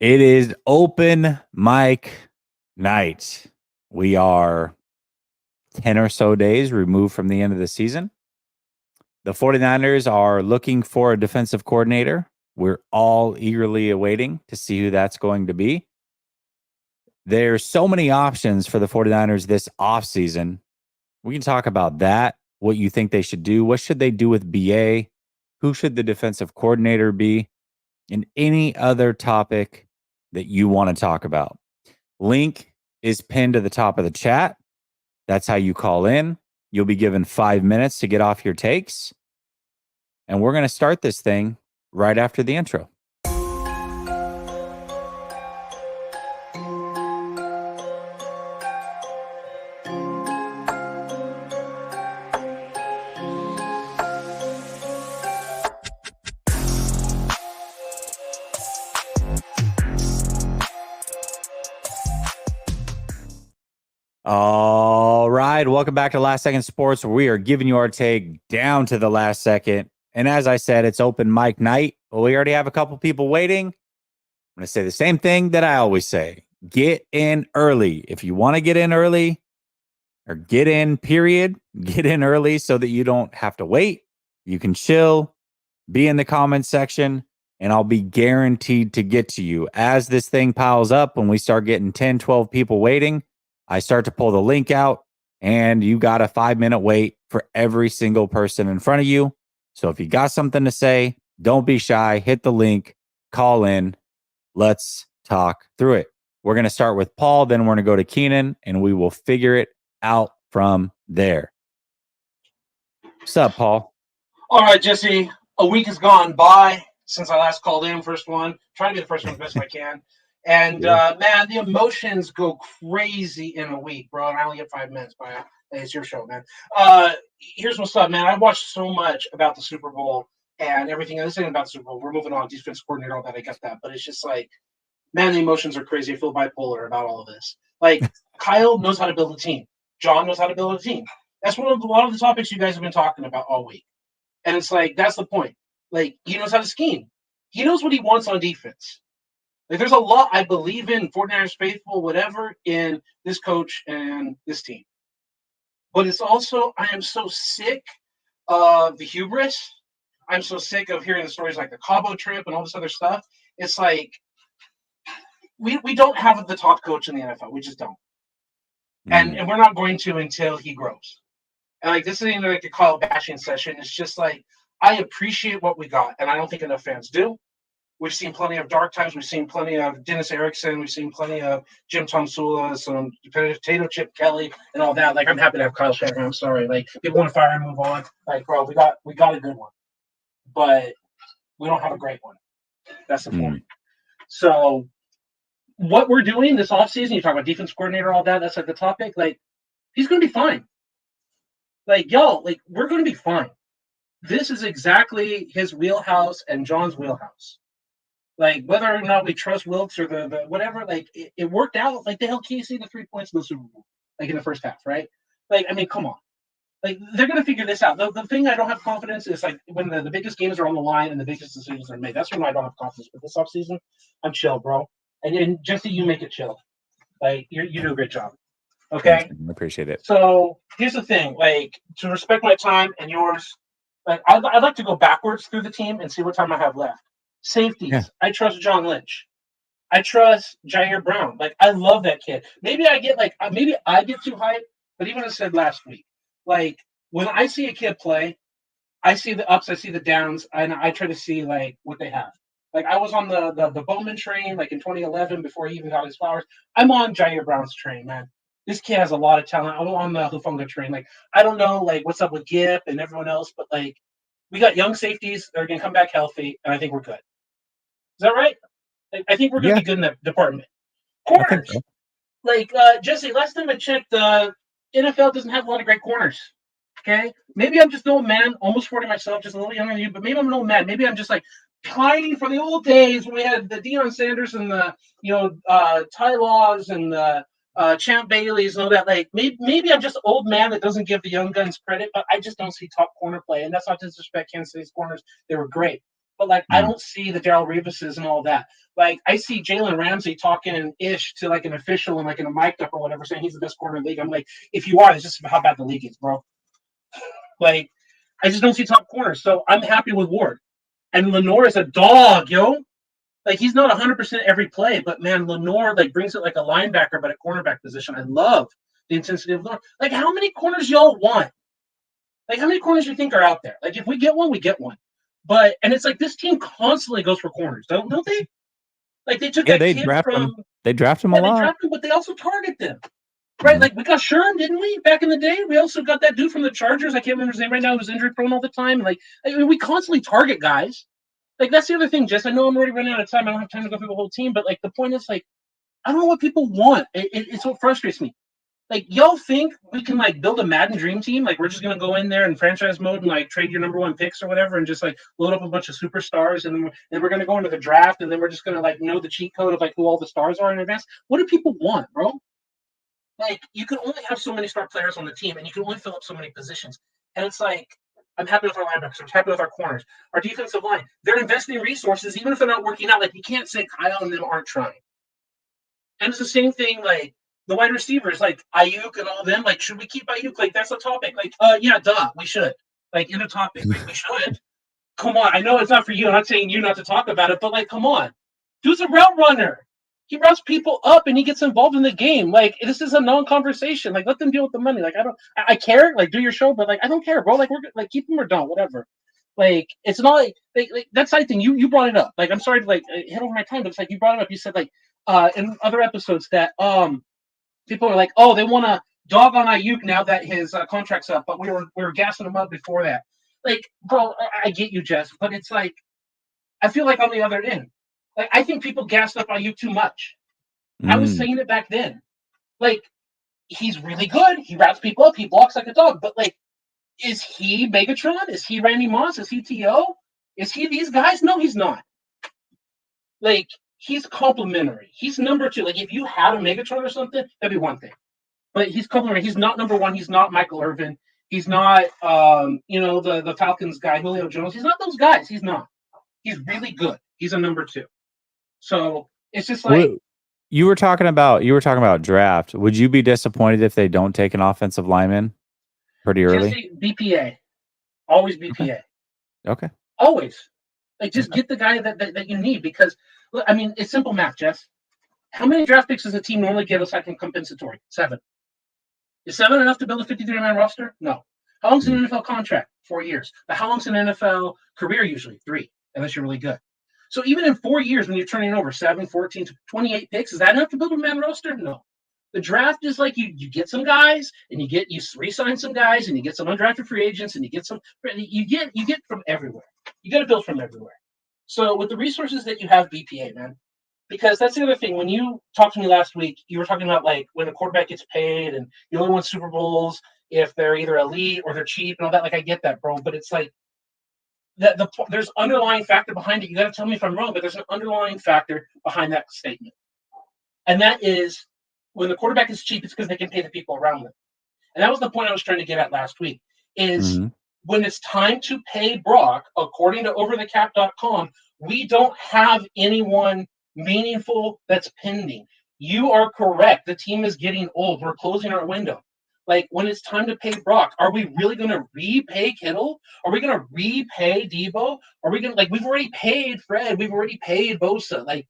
It is open mic night. We are 10 or so days removed from the end of the season. The 49ers are looking for a defensive coordinator. We're all eagerly awaiting to see who that's going to be. There's so many options for the 49ers this offseason. We can talk about that, what you think they should do. What should they do with BA? Who should the defensive coordinator be? And any other topic that you want to talk about. Link is pinned to the top of the chat. That's how you call in. You'll be given 5 minutes to get off your takes. And we're going to start this thing right after the intro. All right. Welcome back to Last Second Sports, where we are giving you our take down to the last second. And as I said, it's open mic night. Well, we already have a couple people waiting. I'm going to say the same thing that I always say. Get in early. If you want to get in early, or get in, period, get in early so that you don't have to wait. You can chill, be in the comments section, and I'll be guaranteed to get to you. As this thing piles up, when we start getting 10, 12 people waiting, I start to pull the link out, and you got a 5-minute wait for every single person in front of you. So if you got something to say, don't be shy. Hit the link, call in. Let's talk through it. We're going to start with Paul, then we're going to go to Keenan, and we will figure it out from there. What's up, Paul? All right, Jesse. A week has gone by since I last called in. First one. Trying to be the first one as best I can. And, man, the emotions go crazy in a week, bro. And I only get 5 minutes, but it's your show, man. Here's what's up, man. I watched so much about the Super Bowl and everything. This ain't about the Super Bowl. We're moving on. Defense coordinator, all that. I got that. But it's just like, man, the emotions are crazy. I feel bipolar about all of this. Like, Kyle knows how to build a team. John knows how to build a team. That's one of a lot of the topics you guys have been talking about all week. And it's like, that's the point. Like, he knows how to scheme. He knows what he wants on defense. Like, there's a lot I believe in, 49ers faithful, whatever, in this coach and this team. But it's also, I am so sick of the hubris. I'm so sick of hearing the stories like the Cabo trip and all this other stuff. It's like, we don't have the top coach in the NFL. We just don't. And we're not going to until he grows. And like, this isn't like a Kyle bashing session. It's just like, I appreciate what we got, and I don't think enough fans do. We've seen plenty of dark times. We've seen plenty of Dennis Erickson. We've seen plenty of Jim Tomsula, some potato chip Kelly, and all that. Like, I'm happy to have Kyle Shanahan. I'm sorry. Like, people want to fire and move on. Like, bro, we got a good one, but we don't have a great one. That's the point. So, what we're doing this offseason, you talk about defense coordinator, all that. That's like the topic. Like, he's going to be fine. Like, yo, like, we're going to be fine. This is exactly his wheelhouse and John's wheelhouse. Like, whether or not we trust Wilkes or the whatever, like, it worked out. Like, they held Casey to 3 points in the Super Bowl, like, in the first half, right? Like, I mean, come on. Like, they're going to figure this out. The thing I don't have confidence is, like, when the biggest games are on the line and the biggest decisions are made. That's when I don't have confidence. But this offseason, I'm chill, bro. And Jesse, you make it chill. Like, you do a great job. Okay? Thanks, I appreciate it. So, here's the thing. Like, to respect my time and yours, like, I'd like to go backwards through the team and see what time I have left. Safeties. Yeah. I trust John Lynch. I trust Jair Brown. Like, I love that kid. Maybe I get too hyped, but even I said last week, like, when I see a kid play, I see the ups, I see the downs, and I try to see, like, what they have. Like, I was on the Bowman train, like, in 2011 before he even got his flowers. I'm on Jair Brown's train, man. This kid has a lot of talent. I'm on the Hufunga train. Like, I don't know, like, what's up with Gipp and everyone else, but, like, we got young safeties that are going to come back healthy, and I think we're good. Is that right? I think we're going to be good in that department. Corners. So. Like, Jesse, last time I checked, the NFL doesn't have a lot of great corners. Okay? Maybe I'm just an old man, almost 40 myself, just a little younger than you, but maybe I'm an old man. Maybe I'm just, like, pining for the old days when we had the Deion Sanders and the, Ty Laws and the Champ Baileys and all that. Like, maybe I'm just an old man that doesn't give the young guns credit, but I just don't see top corner play. And that's not to disrespect Kansas City's corners. They were great. But like, I Mm. don't see the Darrell Revises and all that. Like, I see Jalen Ramsey talking ish to like an official and like in a mic up or whatever, saying he's the best corner in the league. I'm like, if you are, it's just how bad the league is, bro. Like, I just don't see top corners. So I'm happy with Ward. And Lenore is a dog, yo. Like, he's not 100% every play, but man, Lenore like brings it like a linebacker, but a cornerback position. I love the intensity of Lenore. Like, how many corners y'all want? Like, how many corners do you think are out there? Like, if we get one, we get one. But and it's like this team constantly goes for corners, don't they? Like, they took Yeah, that they kid draft from them. They draft them a they lot. draft them, but they also target them. Right, Mhm. like we got Sherm, didn't we? Back in the day, we also got that dude from the Chargers. I can't remember his name right now. Who's injury prone all the time. Like, I mean, we constantly target guys. Like, that's the other thing, Jess. I know I'm already running out of time. I don't have time to go through the whole team, but like the point is, like, I don't know what people want. It's what frustrates me. Like, y'all think we can like build a Madden dream team? Like, we're just gonna go in there in franchise mode and like trade your number one picks or whatever, and just like load up a bunch of superstars, and then we're gonna go into the draft, and then we're just gonna like know the cheat code of like who all the stars are in advance. What do people want, bro? Like, you can only have so many star players on the team, and you can only fill up so many positions. And it's like, I'm happy with our linebackers. I'm happy with our corners. Our defensive line, they're investing resources, even if they're not working out. Like, you can't say Kyle and them aren't trying. And it's the same thing, like, the wide receivers, like Ayuk and all them. Like, should we keep Ayuk? Like, that's a topic. Like, yeah, duh, we should. Like, in a topic, like, we should. Come on. I know it's not for you. I'm not saying you not to talk about it, but, like, come on. Dude's a route runner. He routes people up and he gets involved in the game. Like, this is a non-conversation. Like, let them deal with the money. Like, I care. Like, do your show, but like, I don't care, bro. Like, we're like, keep them or don't, whatever. Like, it's not like that side thing. You brought it up. Like, I'm sorry to like hit over my time, but it's like you brought it up. You said like in other episodes that people are like, oh, they want to dog on Ayuk now that his contract's up, but we were gassing him up before that. Like, bro, I get you, Jess, but it's like I feel like on the other end, like I think people gassed up Ayuk too much. I was Mm. saying it back then. Like, he's really good. He routes people up. He blocks like a dog. But like, is he Megatron? Is he Randy Moss? Is he T.O.? Is he these guys? No, he's not. Like, he's complimentary. He's number two. Like, if you had a Megatron or something, that'd be one thing. But he's complimentary. He's not number one. He's not Michael Irvin. He's not the Falcons guy, Julio Jones. He's not those guys. He's not. He's really good. He's a number two. So it's just like You were talking about draft. Would you be disappointed if they don't take an offensive lineman pretty early? Jesse, BPA. Always Okay. BPA. Okay. Always. Like, just Okay. get the guy that you need because, look, I mean, it's simple math, Jess. How many draft picks does a team normally get aside from compensatory? 7. Is 7 enough to build a 53-man roster? No. How long's Mm. an NFL contract? 4 years. But how long's an NFL career usually? 3, unless you're really good. So even in 4 years, when you're turning over 7, 14, 28 picks, is that enough to build a man roster? No. The draft is like you get some guys and you re-sign some guys and you get some undrafted free agents and you get from everywhere. You got to build from everywhere. So with the resources that you have, BPA, man, because that's the other thing. When you talked to me last week, you were talking about like when a quarterback gets paid and you only win Super Bowls if they're either elite or they're cheap and all that. Like, I get that, bro, but it's like there's underlying factor behind it. You got to tell me if I'm wrong, but there's an underlying factor behind that statement, and that is when the quarterback is cheap, it's because they can pay the people around them. And that was the point I was trying to get at last week. Is Mm-hmm. when it's time to pay Brock, according to overthecap.com, we don't have anyone meaningful that's pending. You are correct. The team is getting old. We're closing our window. Like, when it's time to pay Brock, are we really going to repay Kittle? Are we going to repay Debo? Are we going to, like, we've already paid Fred. We've already paid Bosa. Like,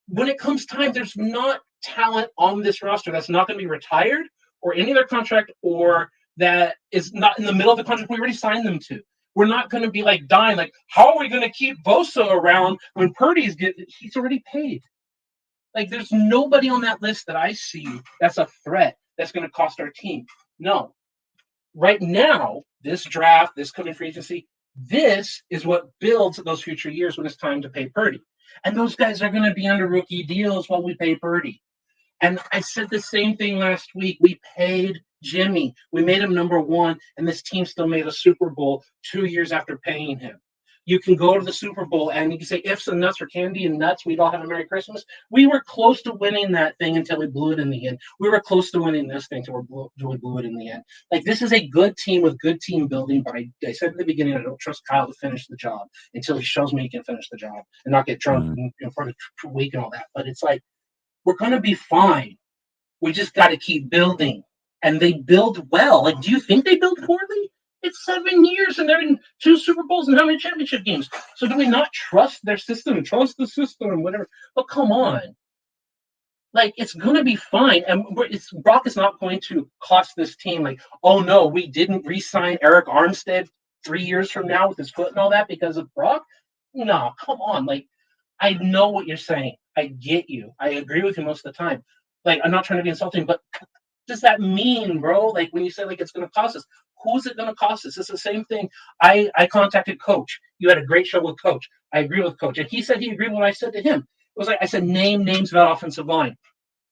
when it comes time, there's not talent on this roster that's not going to be retired or any other contract or that is not in the middle of the contract we already signed them to. We're not going to be like dying. Like, how are we going to keep Bosa around when he's already paid? Like, there's nobody on that list that I see that's a threat that's going to cost our team. No. Right now, this draft, this coming free agency, this is what builds those future years when it's time to pay Purdy. And those guys are going to be under rookie deals while we pay Purdy. And I said the same thing last week. We paid Jimmy. We made him number one, and this team still made a Super Bowl 2 years after paying him. You can go to the Super Bowl and you can say ifs and nuts or candy and nuts. We'd all have a Merry Christmas. We were close to winning that thing until we blew it in the end. We were close to winning this thing until we blew it in the end. Like, this is a good team with good team building, but I said at the beginning, I don't trust Kyle to finish the job until he shows me he can finish the job and not get drunk in front of the week and all that. But it's like, we're going to be fine. We just got to keep building. And they build well. Like, do you think they build poorly? It's 7 years and they're in 2 Super Bowls and how many championship games? So do we not trust their system and trust the system and whatever? But come on. Like, it's going to be fine. And Brock is not going to cost this team, like, oh, no, we didn't re-sign Eric Armstead 3 years from now with his foot and all that because of Brock. No, come on. Like, I know what you're saying. I get you. I agree with you most of the time. Like, I'm not trying to be insulting, but does that mean, bro? Like, when you say, like, it's going to cost us, who's it going to cost us? It's the same thing. I contacted Coach. You had a great show with Coach. I agree with Coach. And he said he agreed with what I said to him. It was like, I said, name names about offensive line.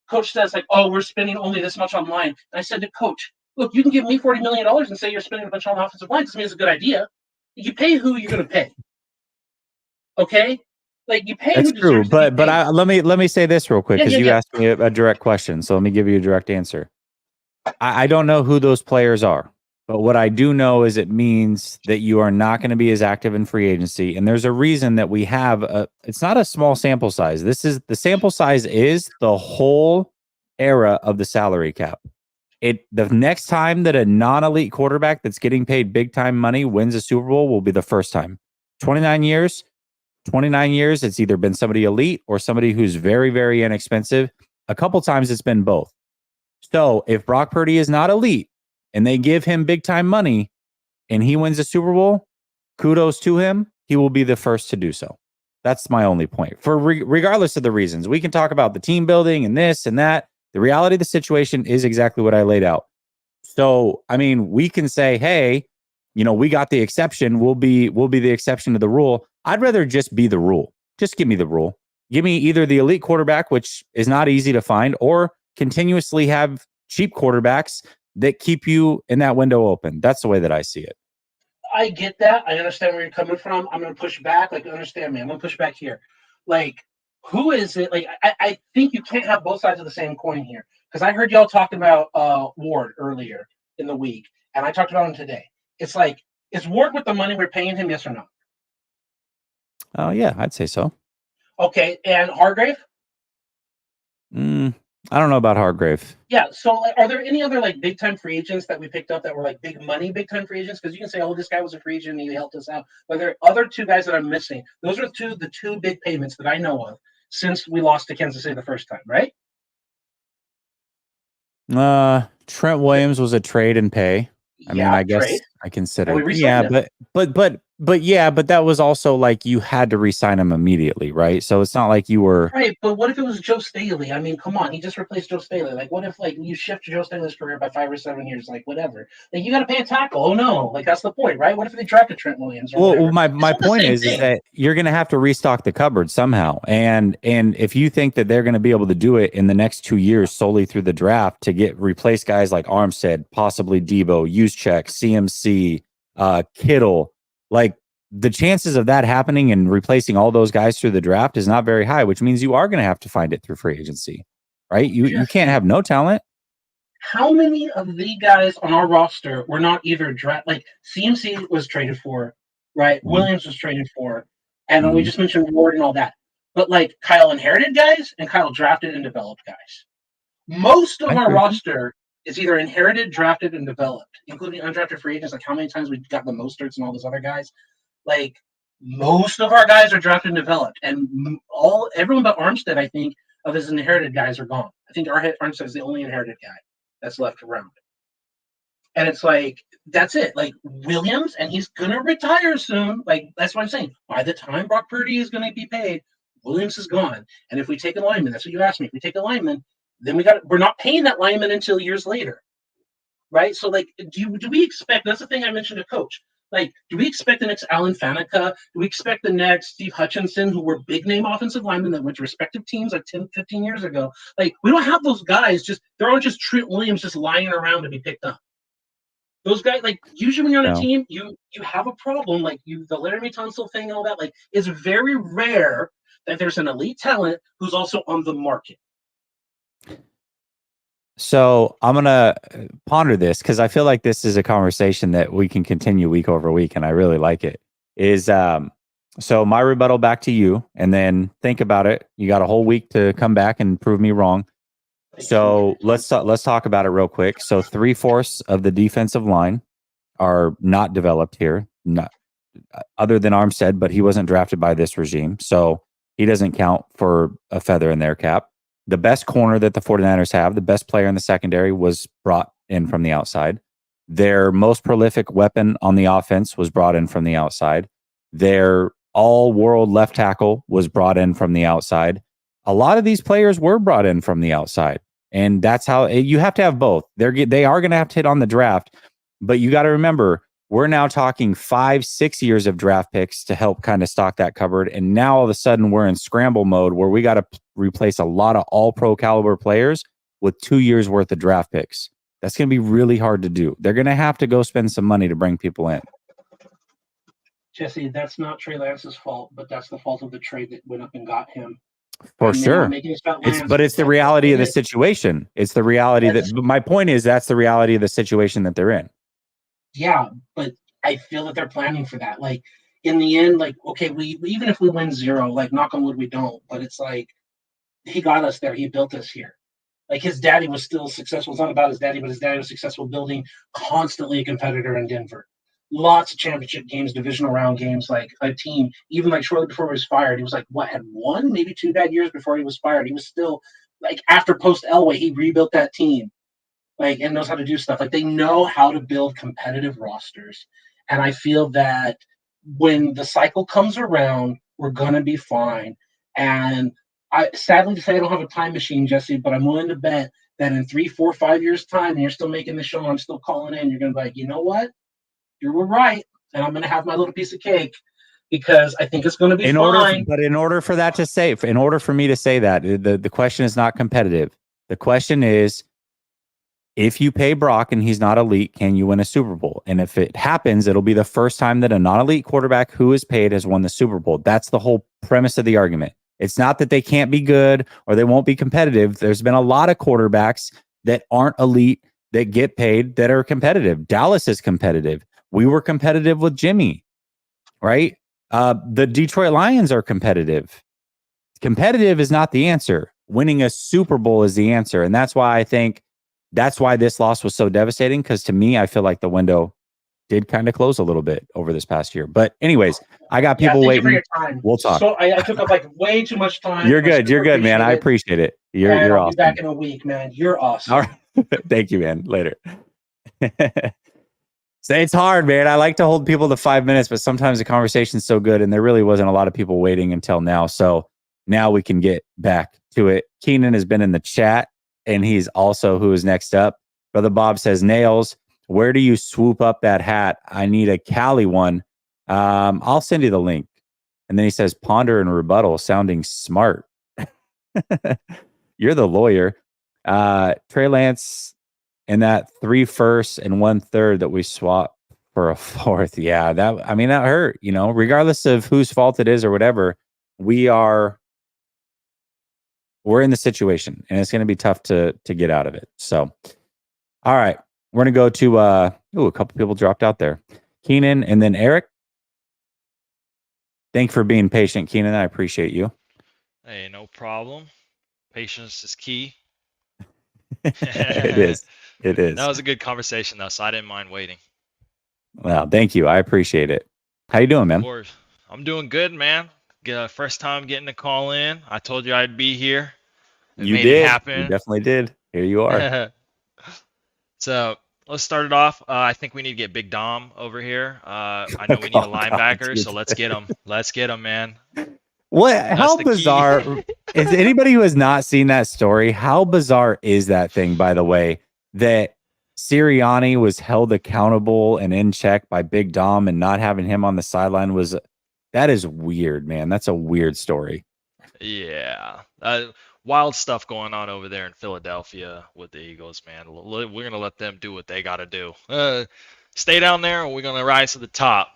Coach says, like, oh, we're spending only this much on line. And I said to Coach, look, you can give me $40 million and say you're spending a bunch on offensive line. Doesn't mean it's a good idea. You pay who you're going to pay. Okay? Like, you pay That's who true, deserves to be paid. let me say this real quick because you Yeah. asked me a direct question, so let me give you a direct answer. I don't know who those players are, but what I do know is it means that you are not going to be as active in free agency, and there's a reason that we have it's not a small sample size. The sample size is the whole era of the salary cap. The next time that a non-elite quarterback that's getting paid big time money wins a Super Bowl will be the first time. 29 years, it's either been somebody elite or somebody who's very, very inexpensive. A couple times it's been both. So if Brock Purdy is not elite and they give him big time money and he wins a Super Bowl, kudos to him. He will be the first to do so. That's my only point. For regardless of the reasons, we can talk about the team building and this and that. The reality of the situation is exactly what I laid out. So, I mean, we can say, hey, we got the exception. We'll be the exception to the rule. I'd rather just be the rule. Just give me the rule. Give me either the elite quarterback, which is not easy to find, or continuously have cheap quarterbacks that keep you in that window open. That's the way that I see it. I get that. I understand where you're coming from. I'm going to push back. Like, understand me. I'm going to push back here. Like, who is it? Like, I think you can't have both sides of the same coin here. Because I heard y'all talking about Ward earlier in the week, and I talked about him today. It's like, is Ward with the money we're paying him, yes or no? Oh, yeah, I'd say so. Okay, and Hargrave? I don't know about Hargrave. Yeah, so like, are there any other like big time free agents that we picked up that were like big money, big time free agents? Because you can say, oh, this guy was a free agent and he helped us out. But there are other 2 guys that I'm missing. Those are the two big payments that I know of since we lost to Kansas City the first time, right? Trent Williams was a trade and pay. I mean, I guess trade. I consider. And we re-signed him. But that was also like you had to re-sign him immediately, right? So it's not like you were Right, but what if it was Joe Staley? I mean, come on, he just replaced Joe Staley. Like, what if like you shift Joe Staley's career by 5 or 7 years? Like, whatever. Like, you got to pay a tackle. Oh no, like that's the point, right? What if they drafted Trent Williams? Or well, my point is that you're going to have to restock the cupboard somehow, and if you think that they're going to be able to do it in the next 2 years solely through the draft to replace guys like Armstead, possibly Debo, Juszczyk, CMC, Kittle, like the chances of that happening and replacing all those guys through the draft is not very high, which means you are going to have to find it through free agency, right? You can't have no talent. How many of the guys on our roster were not either draft? Like CMC was traded for, right? Mm-hmm. Williams was traded for, and we just mentioned Ward and all that. But like Kyle inherited guys and Kyle drafted and developed guys. Most of our roster is either inherited, drafted, and developed, including undrafted free agents. Like how many times we got the Mosterts and all those other guys. Like most of our guys are drafted and developed, and everyone but Armstead, I think, of his inherited guys are gone. I think Armstead is the only inherited guy that's left around. And it's like, that's it. Like Williams, and he's going to retire soon. Like, that's what I'm saying. By the time Brock Purdy is going to be paid, Williams is gone. And if we take a lineman, that's what you asked me. If we take a lineman, then we're not paying that lineman until years later. Right? So, like, do we expect, that's the thing I mentioned to Coach. Like, do we expect the next Alan Faneca? Do we expect the next Steve Hutchinson, who were big name offensive linemen that went to respective teams like 10, 15 years ago? Like, we don't have those guys. There aren't just Trent Williams just lying around to be picked up. Those guys, like usually when you're on a No. team, you have a problem. Like the Laramie Tunsil thing and all that. Like it's very rare that there's an elite talent who's also on the market. So I'm gonna ponder this because I feel like this is a conversation that we can continue week over week, and I really like it. So my rebuttal back to you, and then think about it. You got a whole week to come back and prove me wrong. So let's talk about it real quick. So 3/4 of the defensive line are not developed here, not other than Armstead, but he wasn't drafted by this regime, so he doesn't count for a feather in their cap. The best corner that the 49ers have, the best player in the secondary, was brought in from the outside. Their most prolific weapon on the offense was brought in from the outside. Their all-world left tackle was brought in from the outside. A lot of these players were brought in from the outside, and that's how you have to have both. They are going to have to hit on the draft, but you got to remember, we're now talking 5-6 years of draft picks to help kind of stock that cupboard. And now all of a sudden we're in scramble mode where we got to replace a lot of all pro caliber players with 2 years worth of draft picks. That's going to be really hard to do. They're going to have to go spend some money to bring people in. Jesse, that's not Trey Lance's fault, but that's the fault of the trade that went up and got him. For sure. But it's the reality of the situation. It's the reality my point is that's the reality of the situation that they're in. Yeah, but I feel that they're planning for that. Like in the end, like, okay, we even if we win 0, like knock on wood, we don't. But it's like he got us there. He built us here. Like his daddy was still successful. It's not about his daddy, but his daddy was successful building constantly a competitor in Denver. Lots of championship games, divisional round games, like a team. Even like shortly before he was fired, he was like, what, had 1, maybe 2 bad years before he was fired. He was still like after post Elway, he rebuilt that team. Like, and knows how to do stuff. Like they know how to build competitive rosters. And I feel that when the cycle comes around, we're gonna be fine. And I sadly to say I don't have a time machine, Jesse, but I'm willing to bet that in 3, 4, 5 years' time, and you're still making the show, and I'm still calling in, you're gonna be like, you know what? You were right. And I'm gonna have my little piece of cake because I think it's gonna be fine. But in order for me to say that, the question is not competitive. The question is, if you pay Brock and he's not elite, can you win a Super Bowl? And if it happens, it'll be the first time that a non-elite quarterback who is paid has won the Super Bowl. That's the whole premise of the argument. It's not that they can't be good or they won't be competitive. There's been a lot of quarterbacks that aren't elite that get paid that are competitive. Dallas is competitive. We were competitive with Jimmy, right? The Detroit Lions are competitive. Competitive is not the answer. Winning a Super Bowl is the answer. And that's why I think that's why this loss was so devastating, because to me, I feel like the window did kind of close a little bit over this past year. But anyways, I got people waiting. For your time. We'll talk. So I took up like way too much time. You're good. You're good, man. I appreciate it. You're I'll awesome. be back in a week, man. You're awesome. All right. Thank you, man. Later. So it's hard, man. I like to hold people to 5 minutes, but sometimes the conversation's so good and there really wasn't a lot of people waiting until now. So now we can get back to it. Keenan has been in the chat. And he's also who is next up. Brother Bob says, Nails, where do you swoop up that hat? I need a Cali one. I'll send you the link. And then he says, ponder and rebuttal, sounding smart. You're the lawyer. Trey Lance and that 3 firsts and 1/3 that we swapped for a 4th. Yeah, that hurt, regardless of whose fault it is or whatever. We're in the situation and it's going to be tough to get out of it. So, all right, we're going to go to, a couple people dropped out there. Keenan and then Eric. Thank you for being patient, Keenan. I appreciate you. Hey, no problem. Patience is key. It is. That was a good conversation though, so I didn't mind waiting. Well, thank you. I appreciate it. How you doing, man? Of course. I'm doing good, man. First time getting a call in. I told you I'd be here. You did. You definitely did. Here you are. So let's start it off. I think we need to get Big Dom over here. I know we need a linebacker, so let's get him. Let's get him, man. How bizarre is anybody who has not seen that story? How bizarre is that thing, by the way, that Sirianni was held accountable and in check by Big Dom and not having him on the sideline that is weird, man. That's a weird story. Yeah. Wild stuff going on over there in Philadelphia with the Eagles, man. We're going to let them do what they got to do. Stay down there, and we're going to rise to the top.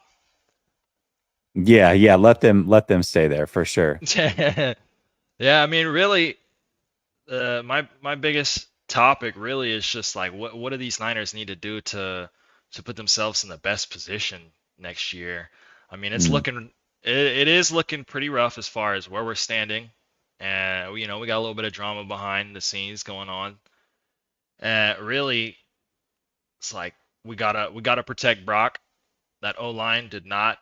Yeah, yeah. Let them stay there for sure. Yeah, I mean, really, my biggest topic really is just like what do these Niners need to do to put themselves in the best position next year? I mean, Mm. it is looking pretty rough as far as where we're standing, and we got a little bit of drama behind the scenes going on. Really, it's like we gotta protect Brock. That O line did not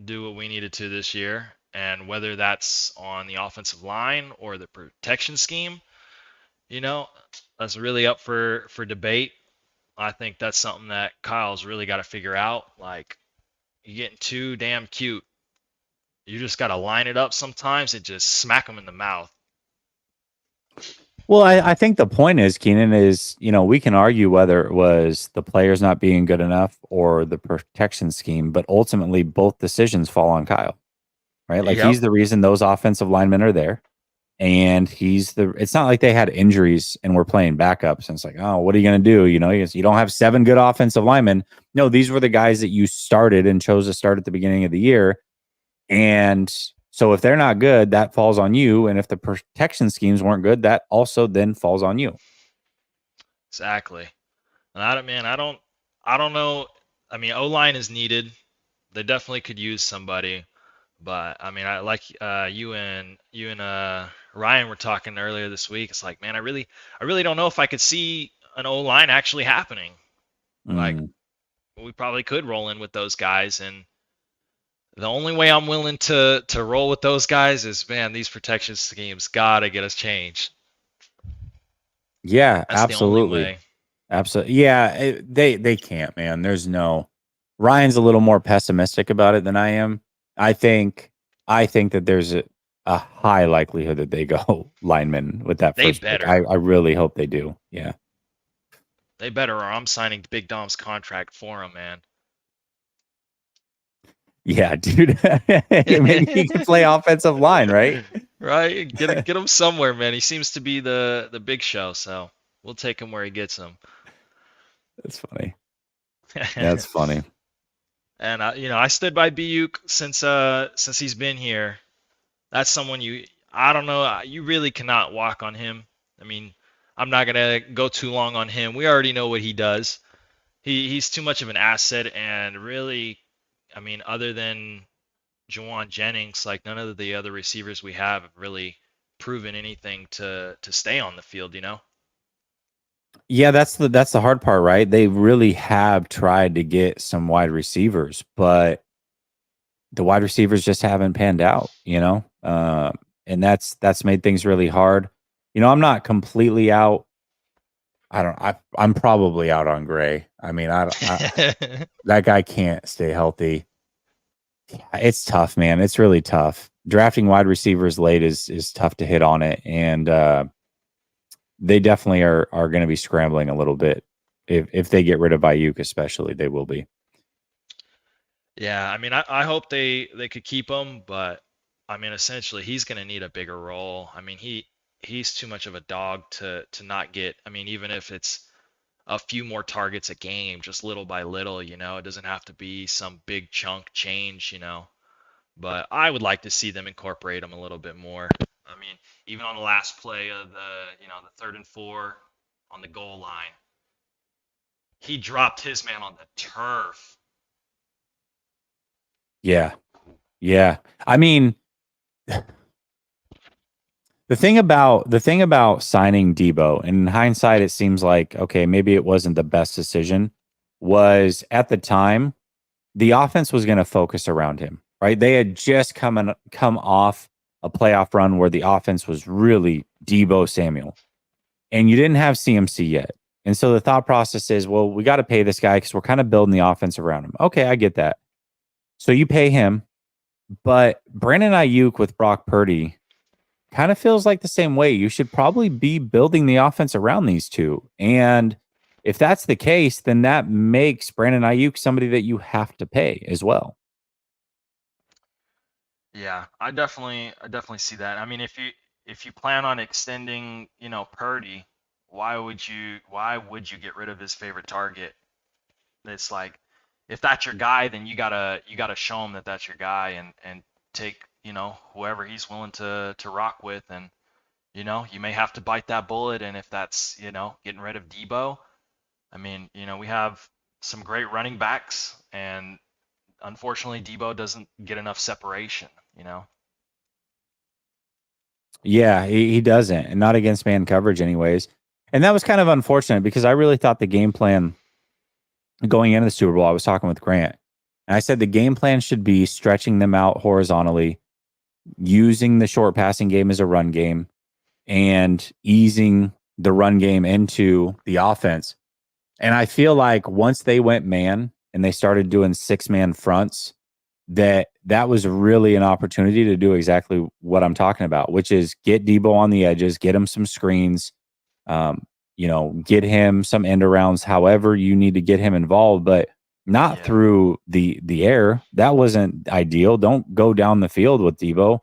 do what we needed to this year, and whether that's on the offensive line or the protection scheme, you know, that's really up for debate. I think that's something that Kyle's really got to figure out. Like, you're getting too damn cute. You just got to line it up sometimes and just smack them in the mouth. Well, I think the point is, Keenan, is, we can argue whether it was the players not being good enough or the protection scheme, but ultimately both decisions fall on Kyle, right? Like, Yep. he's the reason those offensive linemen are there. And it's not like they had injuries and we're playing backups. And it's like, oh, what are you going to do? You don't have 7 good offensive linemen. No, these were the guys that you started and chose to start at the beginning of the year. And so if they're not good, that falls on you. And if the protection schemes weren't good, that also then falls on you. Exactly. And I don't know. I mean, O line is needed. They definitely could use somebody. But I mean, I like you and Ryan were talking earlier this week. It's like, man, I really don't know if I could see an O line actually happening. Like, we probably could roll in with those guys, and the only way I'm willing to roll with those guys is, man, these protection schemes gotta get us changed. Yeah, That's the only absolutely. way. Absolutely. Yeah, they can't, man. Ryan's a little more pessimistic about it than I am. I think that there's a high likelihood that they go lineman with that They first pick. I better. really hope they do. Yeah. They better, or I'm signing Big Dom's contract for him, man. Yeah, dude. Maybe he can play offensive line, right? Right? Get him somewhere, man. He seems to be the big show, so we'll take him where he gets him. That's funny. That's funny. And I stood by Buyuk since he's been here. That's someone I don't know, you really cannot walk on him. I mean, I'm not gonna go too long on him. We already know what he does. He's too much of an asset, and really, I mean, other than Juwan Jennings, like, none of the other receivers we have really proven anything to stay on the field. Yeah, that's the hard part, right? They really have tried to get some wide receivers, but the wide receivers just haven't panned out. And that's made things really hard. I'm not completely out. I'm probably out on Gray. I mean, that guy can't stay healthy. Yeah, it's tough, man. It's really tough. Drafting wide receivers late is tough to hit on it, and they definitely are going to be scrambling a little bit if they get rid of Ayuk, especially. They will be. Yeah, I mean, I hope they could keep him, but I mean, essentially, he's going to need a bigger role. I mean, he's too much of a dog to not get. I mean, even if it's a few more targets a game, just little by little, it doesn't have to be some big chunk change. But I would like to see them incorporate him a little bit more. I mean, even on the last play of the 3rd and 4 on the goal line, he dropped his man on the turf. Yeah, yeah. I mean, the thing about signing Debo, and in hindsight, it seems like, okay, maybe it wasn't the best decision. Was at the time the offense was going to focus around him, right? They had just come off a playoff run where the offense was really Debo Samuel, and you didn't have CMC yet. And so the thought process is, well, we got to pay this guy because we're kind of building the offense around him. Okay, I get that. So you pay him, but Brandon Ayuk with Brock Purdy kind of feels like the same way. You should probably be building the offense around these two. And if that's the case, then that makes Brandon Ayuk somebody that you have to pay as well. Yeah, I definitely see that. I mean, if you plan on extending, Purdy, why would you get rid of his favorite target? It's like if that's your guy, then you gotta show him that that's your guy and take, whoever he's willing to rock with, and you may have to bite that bullet, and if that's, getting rid of Debo, I mean, we have some great running backs, and unfortunately Debo doesn't get enough separation. Yeah, he doesn't, and not against man coverage, anyways. And that was kind of unfortunate because I really thought the game plan going into the Super Bowl, I was talking with Grant, and I said the game plan should be stretching them out horizontally, using the short passing game as a run game, and easing the run game into the offense. And I feel like once they went man and they started doing 6-man fronts, that was really an opportunity to do exactly what I'm talking about, which is get Debo on the edges, get him some screens, get him some end arounds, however you need to get him involved, but not Yeah. through the air. That wasn't ideal. Don't go down the field with Debo.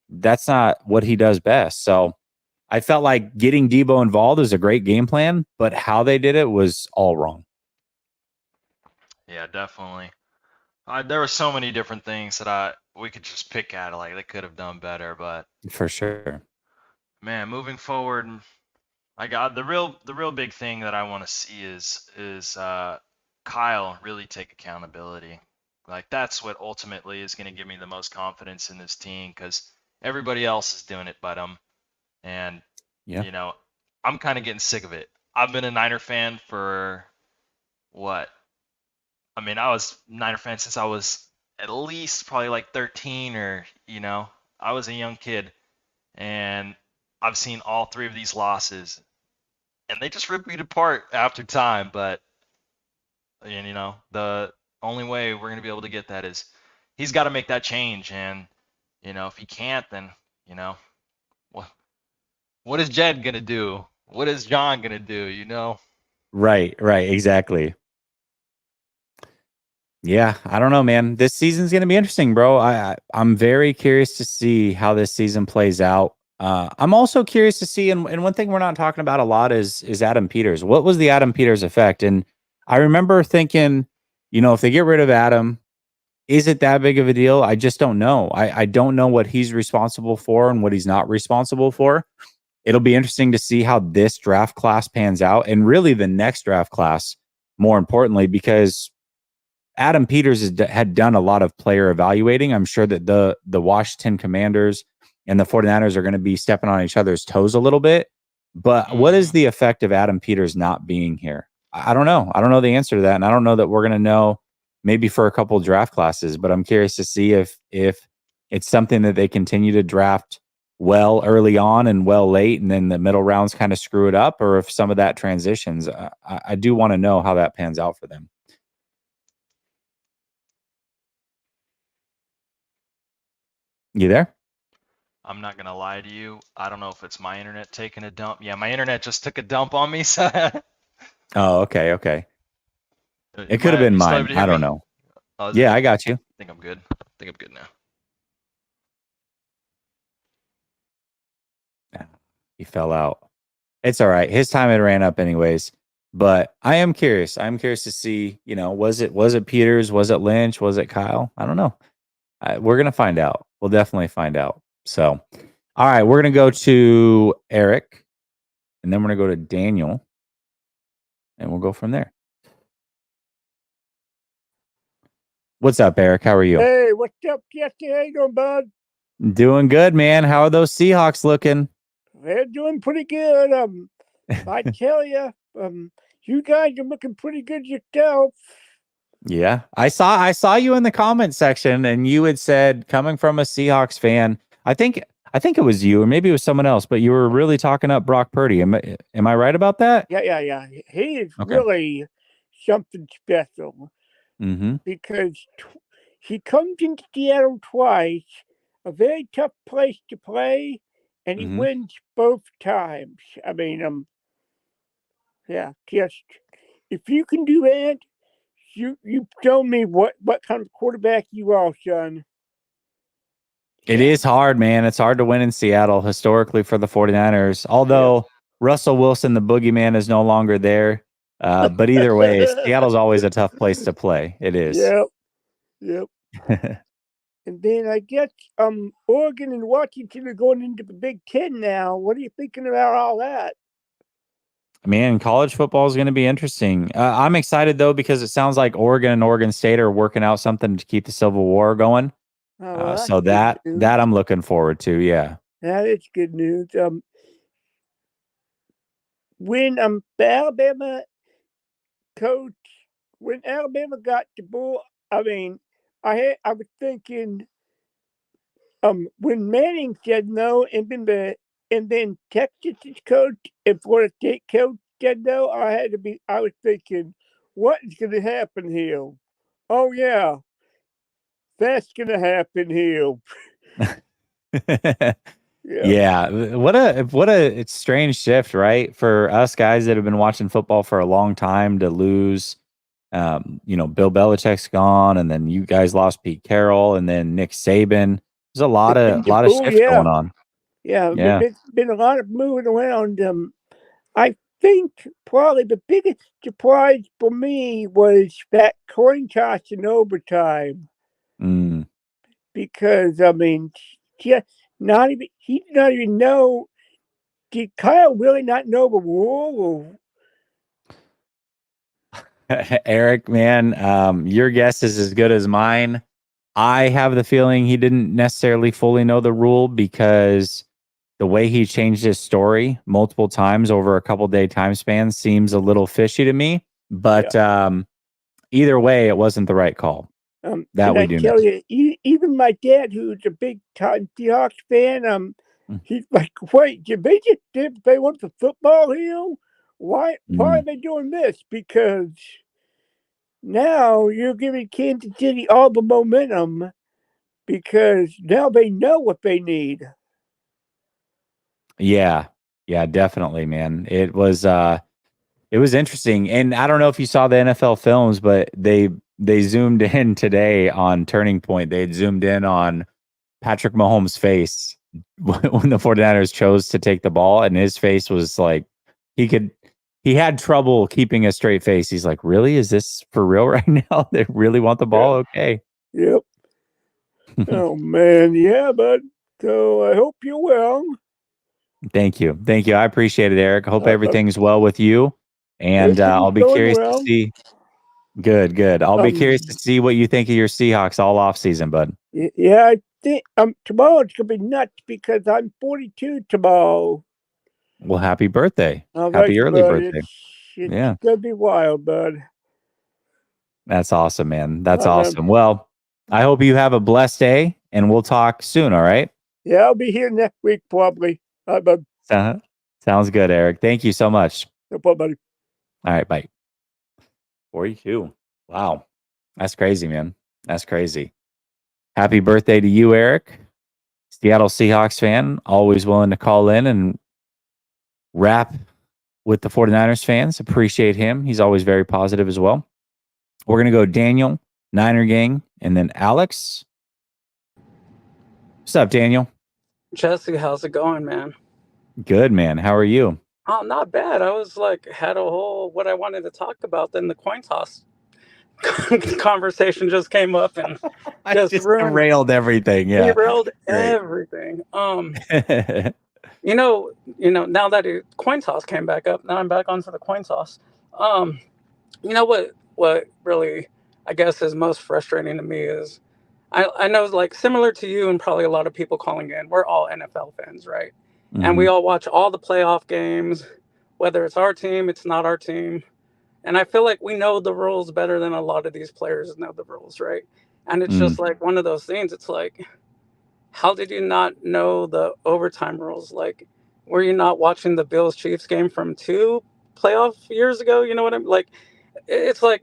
That's not what he does best. So I felt like getting Debo involved is a great game plan, but how they did it was all wrong. Yeah, definitely. There were so many different things that we could just pick at, like they could have done better, but For sure. man, moving forward, I got the real big thing that I want to see is Kyle really take accountability. Like that's what ultimately is going to give me the most confidence in this team because everybody else is doing it but him, and Yeah. you know, I'm kind of getting sick of it. I've been a Niner fan for what? I mean, I was Niner fan since I was at least probably like 13 or, I was a young kid and I've seen all three of these losses and they just rip me apart after time. But, and, the only way we're going to be able to get that is he's got to make that change. And, if he can't, then, you know, what, what is Jed going to do? What is John going to do? Right, exactly. Yeah, I don't know, man. This season's going to be interesting, bro. I'm very curious to see how this season plays out. I'm also curious to see, and one thing we're not talking about a lot is Adam Peters. What was the Adam Peters effect? And I remember thinking, if they get rid of Adam, is it that big of a deal? I just don't know. I don't know what he's responsible for and what he's not responsible for. It'll be interesting to see how this draft class pans out, and really the next draft class, more importantly, because Adam Peters had done a lot of player evaluating. I'm sure that the Washington Commanders and the 49ers are going to be stepping on each other's toes a little bit. But what is Hmm. the effect of Adam Peters not being here? I don't know. I don't know the answer to that. And I don't know that we're going to know maybe for a couple of draft classes, but I'm curious to see if it's something that they continue to draft well early on and well late, and then the middle rounds kind of screw it up, or if some of that transitions. I do want to know how that pans out for them. You there? I'm not gonna lie to you. I don't know if it's my internet taking a dump. Yeah, my internet just took a dump on me. So, Oh, okay, okay. It am could have I? been You still able mine. to hear I don't me? know. Oh, is it Yeah, me? I got you. I think I'm good. I think I'm good now. Yeah, he fell out. It's all right. His time had ran up anyways. But I am curious. I'm curious to see, was it Peters? Was it Lynch? Was it Kyle? I don't know. We're gonna find out. We'll definitely find out. So, all right, we're gonna go to Eric, and then we're gonna go to Daniel, and we'll go from there. What's up, Eric? How are you? Hey, what's up, Jesse? How you doing, bud? Doing good, man. How are those Seahawks looking? They're doing pretty good. I tell you, you guys are looking pretty good yourself. Yeah. I saw you in the comment section, and you had said, coming from a Seahawks fan, I think it was you, or maybe it was someone else, but you were really talking up Brock Purdy. Am I right about that? Yeah. He is Okay. really something special Mm-hmm. because he comes into Seattle twice, a very tough place to play, and he Mm-hmm. wins both times. I mean, yeah, just if you can do that, you tell me what kind of quarterback you are, son. It is hard, man. It's hard to win in Seattle historically for the 49ers. Although Russell Wilson, the boogeyman, is no longer there. But either way, Seattle's always a tough place to play. It is. Yep. And then I guess Oregon and Washington are going into the Big Ten now. What are you thinking about all that? Man, college football is going to be interesting. I'm excited though because it sounds like Oregon and Oregon State are working out something to keep the Civil War going. Oh, well, So that's good news. that I'm looking forward to. Yeah. That is good news. When the Alabama coach, when Alabama got the ball, I mean, I was thinking, when Manning said no, and then Texas's coach and Florida State coach said no, I was thinking, what is going to happen here? Oh yeah, that's going to happen here. Yeah. What a strange shift, right? For us guys that have been watching football for a long time to lose. Bill Belichick's gone, and then you guys lost Pete Carroll, and then Nick Saban. There's a lot of shifts going on. Yeah. There's been a lot of moving around. I think probably the biggest surprise for me was that coin toss in overtime. Because I mean, he did not even know. Did Kyle really not know the rule? Eric, man, your guess is as good as mine. I have the feeling he didn't necessarily fully know the rule because the way he changed his story multiple times over a couple day time span seems a little fishy to me. But either way, it wasn't the right call. That we do know. Even my dad, who's a big time Seahawks fan, he's like, "Wait, did they want the football here? Why are they doing this? Because now you're giving Kansas City all the momentum because now they know what they need." Yeah, definitely, man. It was interesting, and I don't know if you saw the NFL films, but they zoomed in today on Turning Point. They had zoomed in on Patrick Mahomes' face when the 49ers chose to take the ball, and his face was like he had trouble keeping a straight face. He's like, "Really? Is this for real right now? They really want the ball? Okay." Yep. Oh man, yeah, bud. So I hope you're well. Thank you. I appreciate it, Eric. I hope everything's well with you, and I'll be curious to see. Good. I'll be curious to see what you think of your Seahawks all off season, bud. Yeah, I think tomorrow's gonna be nuts because I'm 42 tomorrow. Well, happy birthday! Happy early birthday! It's gonna be wild, bud. That's awesome, man. That's awesome. Well, I hope you have a blessed day, and we'll talk soon. All right? Yeah, I'll be here next week probably. All right, bud. Sounds good, Eric. Thank you so much. No problem, buddy. All right, bye. 42. Wow. That's crazy, man. That's crazy. Happy birthday to you, Eric. Seattle Seahawks fan, always willing to call in and rap with the 49ers fans. Appreciate him. He's always very positive as well. We're going to go Daniel, Niner Gang, and then Alex. What's up, Daniel? Jesse, how's it going, man? Good, man. How are you? Oh, not bad. I was like, had a whole what I wanted to talk about. Then the coin toss conversation just came up and just derailed everything. Yeah, derailed everything. Now that coin toss came back up, now I'm back onto the coin toss. You know what really I guess is most frustrating to me is I know, like, similar to you and probably a lot of people calling in, we're all NFL fans, right? And we all watch all the playoff games, whether it's our team, it's not our team. And I feel like we know the rules better than a lot of these players know the rules, right? And it's just like one of those things. It's like, how did you not know the overtime rules? Like, were you not watching the Bills-Chiefs game from 2 playoff years ago? You know what I'm like? It's like,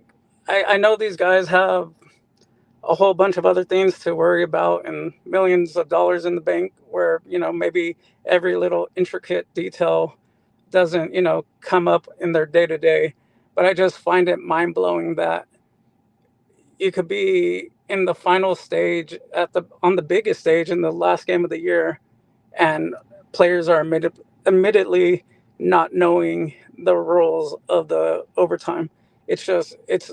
I know these guys have a whole bunch of other things to worry about and millions of dollars in the bank where, maybe every little intricate detail doesn't, come up in their day to day. But I just find it mind blowing that you could be in the final stage on the biggest stage in the last game of the year, and players are admittedly not knowing the rules of the overtime. It's just it's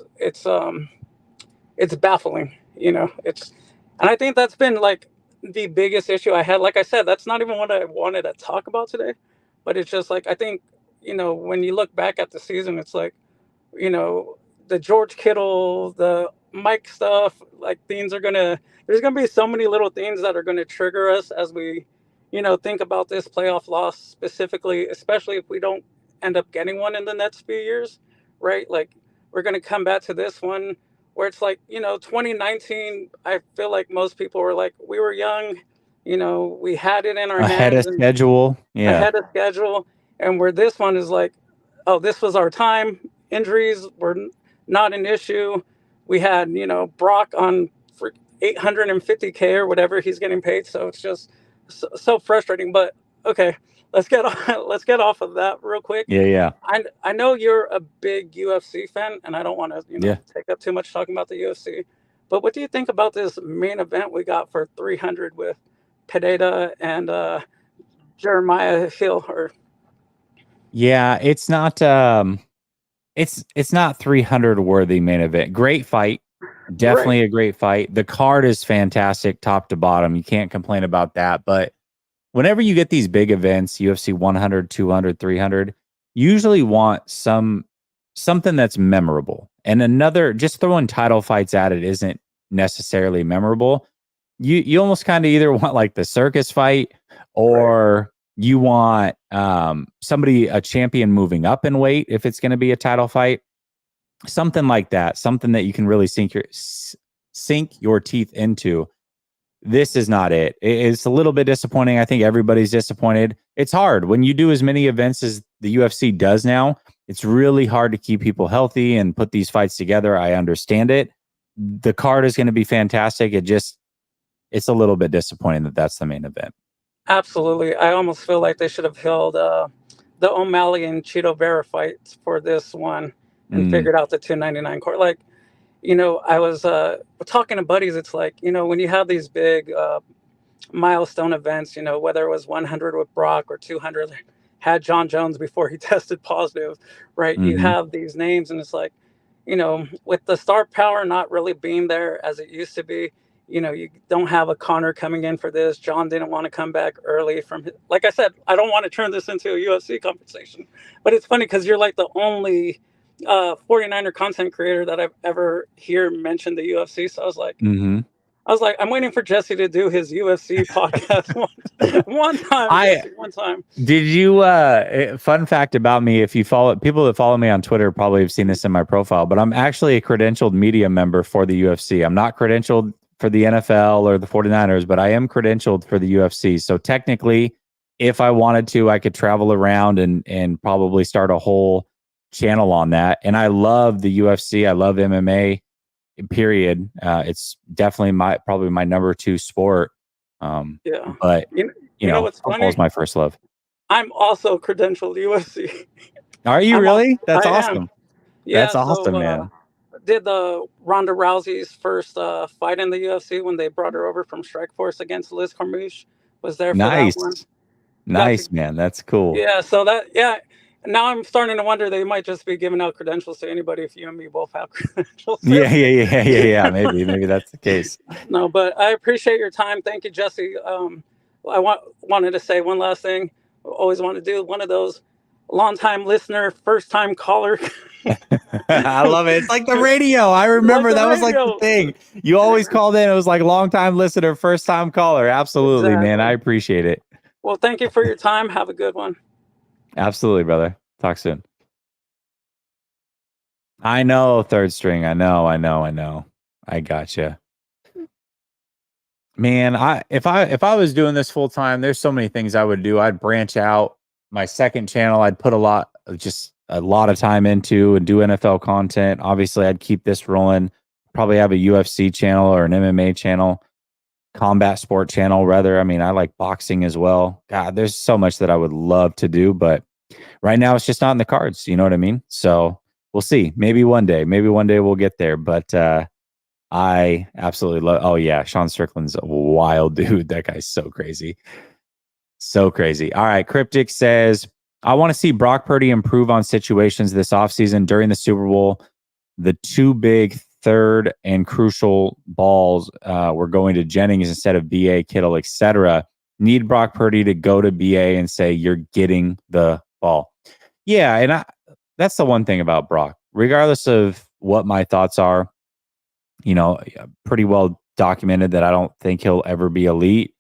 baffling, and I think that's been like the biggest issue I had. Like I said, that's not even what I wanted to talk about today, but it's just like I think when you look back at the season, it's like you know, the George Kittle, the Mike stuff, like there's gonna be so many little things that are gonna trigger us as we, think about this playoff loss specifically, especially if we don't end up getting one in the next few years, right? Like we're gonna come back to this one where it's like, 2019, I feel like most people were like, we were young, we had it in our Ahead of hands and schedule. Yeah. ahead of schedule, and where this one is like, oh, this was our time. Injuries were not an issue. We had, Brock on for 850K or whatever he's getting paid. So it's just so frustrating. But okay, let's get off of that real quick. Yeah. I know you're a big UFC fan, and I don't want to, Yeah. take up too much talking about the UFC. But what do you think about this main event we got for 300 with Pineda and Jeremiah Hill? Yeah, it's not it's not 300 worthy main event. Great fight. Definitely a great fight. The card is fantastic top to bottom. You can't complain about that, but whenever you get these big events, UFC 100, 200, 300, you usually want something that's memorable. And just throwing title fights at it isn't necessarily memorable. You almost kind of either want like the circus fight or you want a champion moving up in weight if it's going to be a title fight, something like that, something that you can really sink your teeth into. This is not it. It's a little bit disappointing. I think everybody's disappointed. It's hard when you do as many events as the UFC does now. It's really hard to keep people healthy and put these fights together. I understand it. The card is going to be fantastic. It's a little bit disappointing that that's the main event. Absolutely. I almost feel like they should have held the O'Malley and Cheeto Vera fights for this one and figured out the 299 court. Like, I was talking to buddies. It's like, when you have these big milestone events, whether it was 100 with Brock or 200 had John Jones before he tested positive, right? You have these names, and it's like, with the star power not really being there as it used to be, you don't have a Connor coming in for this. John didn't want to come back early like I said, I don't want to turn this into a UFC conversation, but it's funny because you're like the only 49er content creator that I've ever hear mention the UFC. So I was like, I'm waiting for Jesse to do his UFC podcast one time. Did you, fun fact about me, if you follow people that follow me on Twitter, probably have seen this in my profile, but I'm actually a credentialed media member for the UFC. I'm not credentialed for the NFL or the 49ers, but I am credentialed for the UFC. So technically, if I wanted to, I could travel around and probably start a whole channel on that. And I love the UFC. I love MMA, period. It's definitely probably my number 2 sport. But you know what's football is my first love. I'm also credentialed UFC. Are you really? That's I awesome. am. Yeah, that's awesome, man. Did the Ronda Rousey's first fight in the UFC when they brought her over from Strikeforce against Liz Carmouche. Was there for that one. Nice, man. That's cool. Yeah, so now I'm starting to wonder they might just be giving out credentials to anybody if you and me both have credentials. Yeah. Maybe that's the case. No, but I appreciate your time. Thank you, Jesse. I wanted to say one last thing. I always want to do one of those long-time listener, first-time caller. I love it. It's like the radio. I remember that was like the thing. You always called in. It was like long-time listener, first-time caller. Absolutely, exactly. Man. I appreciate it. Well, thank you for your time. Have a good one. Absolutely, brother. Talk soon. I know, third string. I know. I gotcha. Man, if I was doing this full time, there's so many things I would do. I'd branch out my second channel. I'd put a lot of time into and do NFL content. Obviously, I'd keep this rolling. Probably have a UFC channel or an MMA channel, combat sport channel, rather. I mean, I like boxing as well. God, there's so much that I would love to do, but right now it's just not in the cards. You know what I mean? So we'll see. Maybe one day we'll get there. But I absolutely love. Oh yeah, Sean Strickland's a wild dude. That guy's so crazy, so crazy. All right, Cryptic says, I want to see Brock Purdy improve on situations this offseason during the Super Bowl. The two big third and crucial balls were going to Jennings instead of BA, Kittle, etc. Need Brock Purdy to go to BA and say, you're getting the ball. Yeah, and that's the one thing about Brock. Regardless of what my thoughts are, pretty well documented that I don't think he'll ever be elite.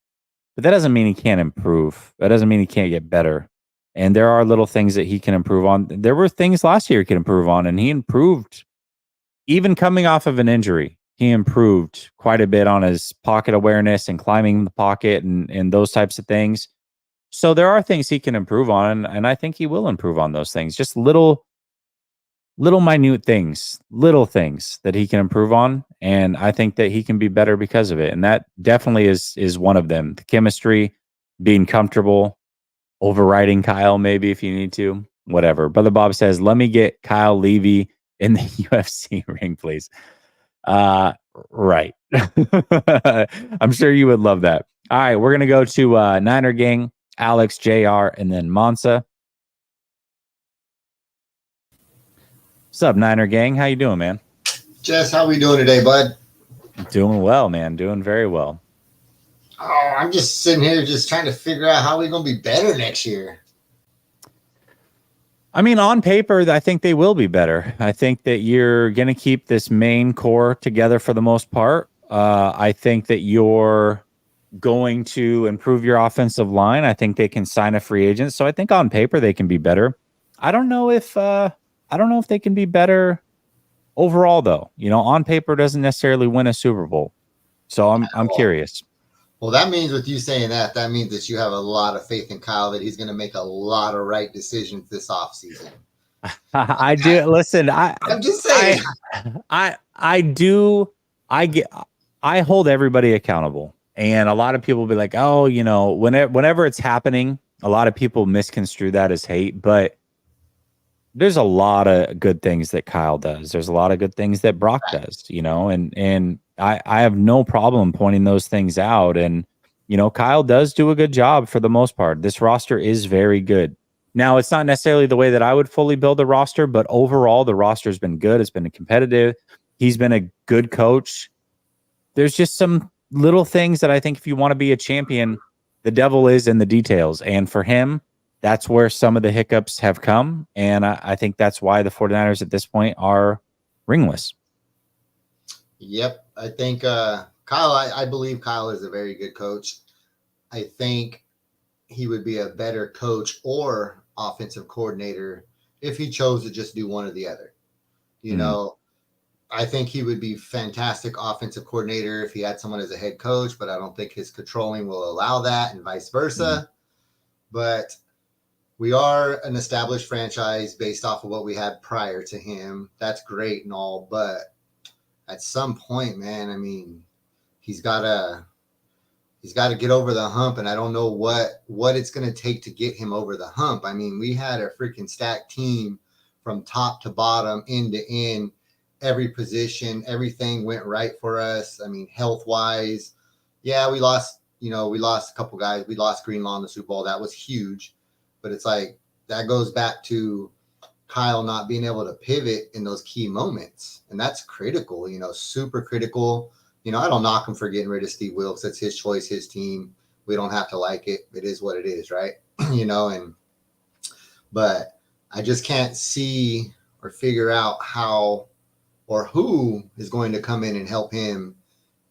But that doesn't mean he can't improve. That doesn't mean he can't get better. And there are little things that he can improve on. There were things last year he could improve on, and he improved even coming off of an injury. He improved quite a bit on his pocket awareness and climbing the pocket and those types of things. So there are things he can improve on, and I think he will improve on those things. Just little minute things, little things that he can improve on. And I think that he can be better because of it. And that definitely is one of them. The chemistry, being comfortable, overriding Kyle, maybe if you need to, whatever. Brother Bob says, let me get Kyle Levy in the UFC ring, please. Right. I'm sure you would love that. All right, we're going to go to Niner Gang, Alex, JR, and then Monsa. What's up, Niner Gang? How you doing, man? Jess, how we doing today, bud? Doing well, man. Doing very well. Oh, I'm just sitting here just trying to figure out how we're going to be better next year. I mean, on paper, I think they will be better. I think that you're going to keep this main core together for the most part. I think that you're going to improve your offensive line. I think they can sign a free agent. So I think on paper they can be better. I don't know if they can be better overall, though. On paper doesn't necessarily win a Super Bowl. So I'm curious. Well, that means with you saying that means that you have a lot of faith in Kyle that he's going to make a lot of right decisions this offseason. I do. Listen, I'm just saying. I do. I hold everybody accountable. And a lot of people will be like, oh, whenever it's happening, a lot of people misconstrue that as hate. But there's a lot of good things that Kyle does. There's a lot of good things that Brock does, and I have no problem pointing those things out. And, Kyle does do a good job for the most part. This roster is very good. Now, it's not necessarily the way that I would fully build a roster, but overall, the roster has been good. It's been competitive. He's been a good coach. There's just some little things that I think if you want to be a champion, the devil is in the details. And for him, that's where some of the hiccups have come. And I think that's why the 49ers at this point are ringless. Yep. I think Kyle, I believe Kyle is a very good coach. I think he would be a better coach or offensive coordinator if he chose to just do one or the other. I think he would be fantastic offensive coordinator if he had someone as a head coach, but I don't think his controlling will allow that and vice versa. But we are an established franchise based off of what we had prior to him. That's great and all, but at some point, man, I mean, he's got to get over the hump, and I don't know what it's going to take to get him over the hump. I mean, we had a freaking stacked team from top to bottom, end to end, every position, everything went right for us. I mean, health-wise, yeah, we lost a couple guys. We lost Greenlaw in the Super Bowl. That was huge. But it's like that goes back to Kyle not being able to pivot in those key moments. And that's critical, super critical. I don't knock him for getting rid of Steve Wilkes. That's his choice, his team. We don't have to like it. It is what it is, right? But I just can't see or figure out how or who is going to come in and help him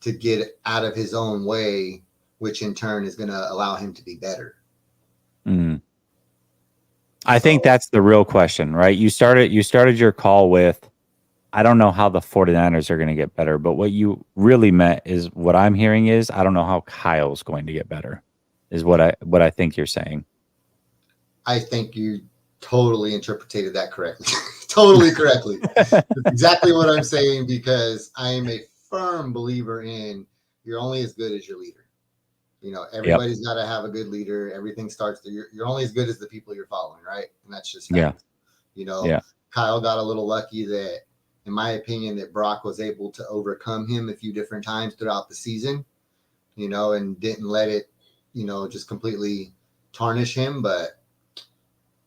to get out of his own way, which in turn is going to allow him to be better. I think that's the real question, right? You started your call with, I don't know how the 49ers are going to get better, but what you really meant is what I'm hearing is, I don't know how Kyle's going to get better, is what I think you're saying. I think you totally interpreted that correctly. Totally correctly. That's exactly what I'm saying, because I am a firm believer in you're only as good as your leader. Everybody's got to have a good leader. Everything starts there. You're only as good as the people you're following, right? And that's just facts. Kyle got a little lucky that in my opinion, that Brock was able to overcome him a few different times throughout the season, and didn't let it, just completely tarnish him. But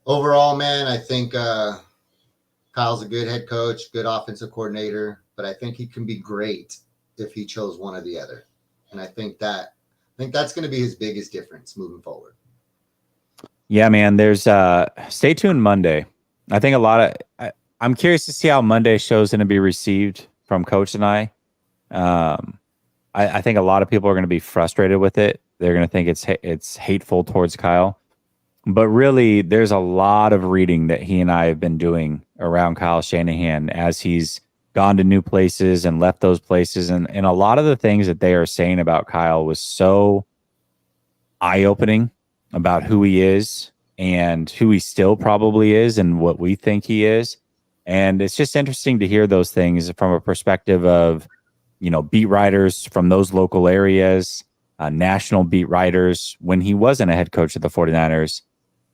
overall, man, I think Kyle's a good head coach, good offensive coordinator, but I think he can be great if he chose one or the other. And I think that's going to be his biggest difference moving forward. Yeah, man, there's stay tuned Monday. I think I'm curious to see how Monday's show is going to be received from Coach and I. I think a lot of people are going to be frustrated with it. They're going to think it's hateful towards Kyle. But really, there's a lot of reading that he and I have been doing around Kyle Shanahan as he's gone to new places and left those places. And a lot of the things that they are saying about Kyle was so eye-opening about who he is and who he still probably is and what we think he is. And it's just interesting to hear those things from a perspective of, beat writers from those local areas, national beat writers when he wasn't a head coach of the 49ers,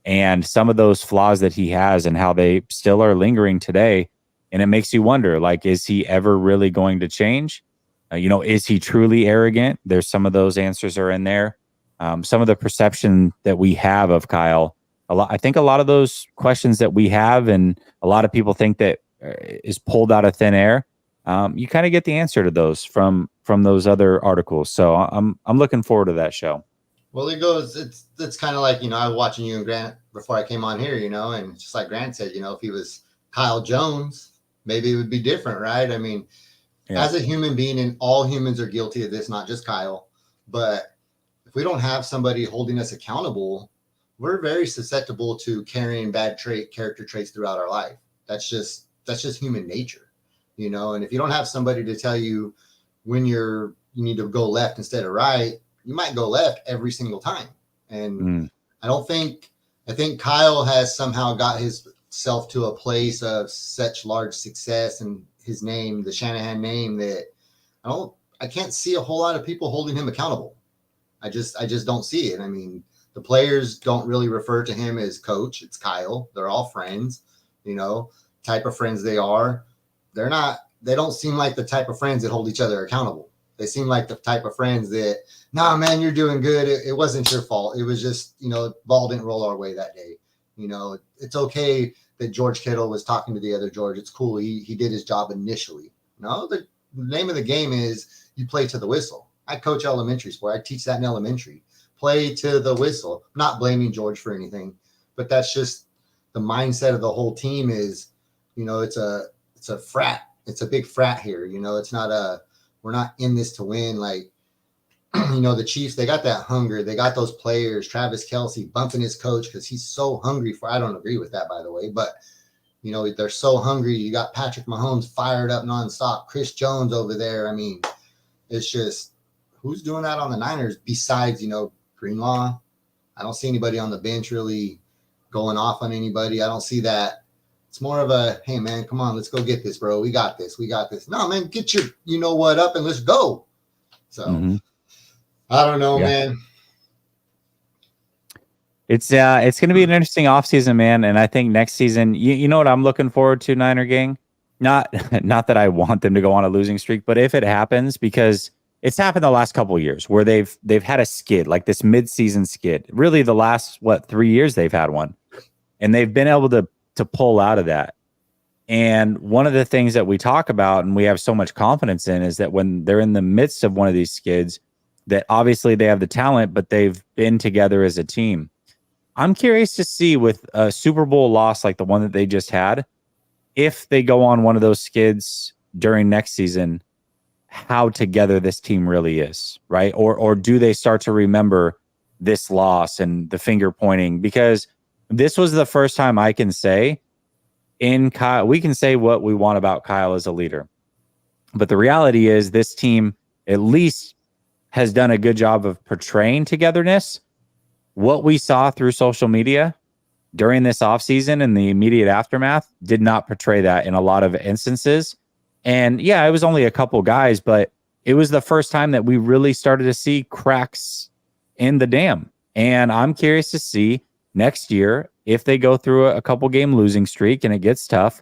and some of those flaws that he has and how they still are lingering today. And it makes you wonder, is he ever really going to change? Is he truly arrogant? There's some of those answers are in there. Some of the perception that we have of Kyle, I think a lot of those questions that we have and a lot of people think that is pulled out of thin air. You kind of get the answer to those from those other articles. So I'm looking forward to that show. Well, it's kind of like, I was watching you and Grant before I came on here, and just like Grant said, if he was Kyle Jones, maybe it would be different, right? I mean, as a human being, and all humans are guilty of this, not just Kyle, but if we don't have somebody holding us accountable, we're very susceptible to carrying bad character traits throughout our life. That's just human nature, and if you don't have somebody to tell you when you need to go left instead of right, you might go left every single time. And I think Kyle has somehow got himself to a place of such large success and his name, the Shanahan name, that I can't see a whole lot of people holding him accountable. I just don't see it. I mean, the players don't really refer to him as coach. It's Kyle. They're all friends, type of friends they are. They don't seem like the type of friends that hold each other accountable. They seem like the type of friends that, nah, man, you're doing good. It wasn't your fault. It was just, ball didn't roll our way that day. It's okay that George Kittle was talking to the other George. It's cool. He did his job initially. No, the name of the game is you play to the whistle. I coach elementary sport. I teach that in elementary. Play to the whistle. I'm not blaming George for anything, but that's just the mindset of the whole team is, it's a frat. It's a big frat here. It's not we're not in this to win. Like, the Chiefs, they got that hunger. They got those players, Travis Kelce bumping his coach because he's so hungry I don't agree with that, by the way, but, they're so hungry. You got Patrick Mahomes fired up nonstop. Chris Jones over there. I mean, it's just, who's doing that on the Niners besides, Greenlaw? I don't see anybody on the bench really going off on anybody. I don't see that. It's more of a, hey, man, come on, let's go get this, bro. We got this. No, man, get your what up and let's go. So, I don't know, man. It's going to be an interesting offseason, man. And I think next season, you know what I'm looking forward to, Niner gang? Not that I want them to go on a losing streak, but if it happens, because it's happened the last couple of years where they've had a skid, like this mid-season skid. Really, the last 3 years they've had one, and they've been able to pull out of that. And one of the things that we talk about and we have so much confidence in is that when they're in the midst of one of these skids, that obviously they have the talent, but they've been together as a team. I'm curious to see with a Super Bowl loss like the one that they just had, if they go on one of those skids during next season, how together this team really is, right? Or do they start to remember this loss and the finger pointing? Because this was the first time I can say in Kyle, we can say what we want about Kyle as a leader. But the reality is this team at least has done a good job of portraying togetherness. What we saw through social media during this offseason and the immediate aftermath did not portray that in a lot of instances. And yeah, it was only a couple guys, but it was the first time that we really started to see cracks in the dam. And I'm curious to see next year, if they go through a couple game losing streak and it gets tough,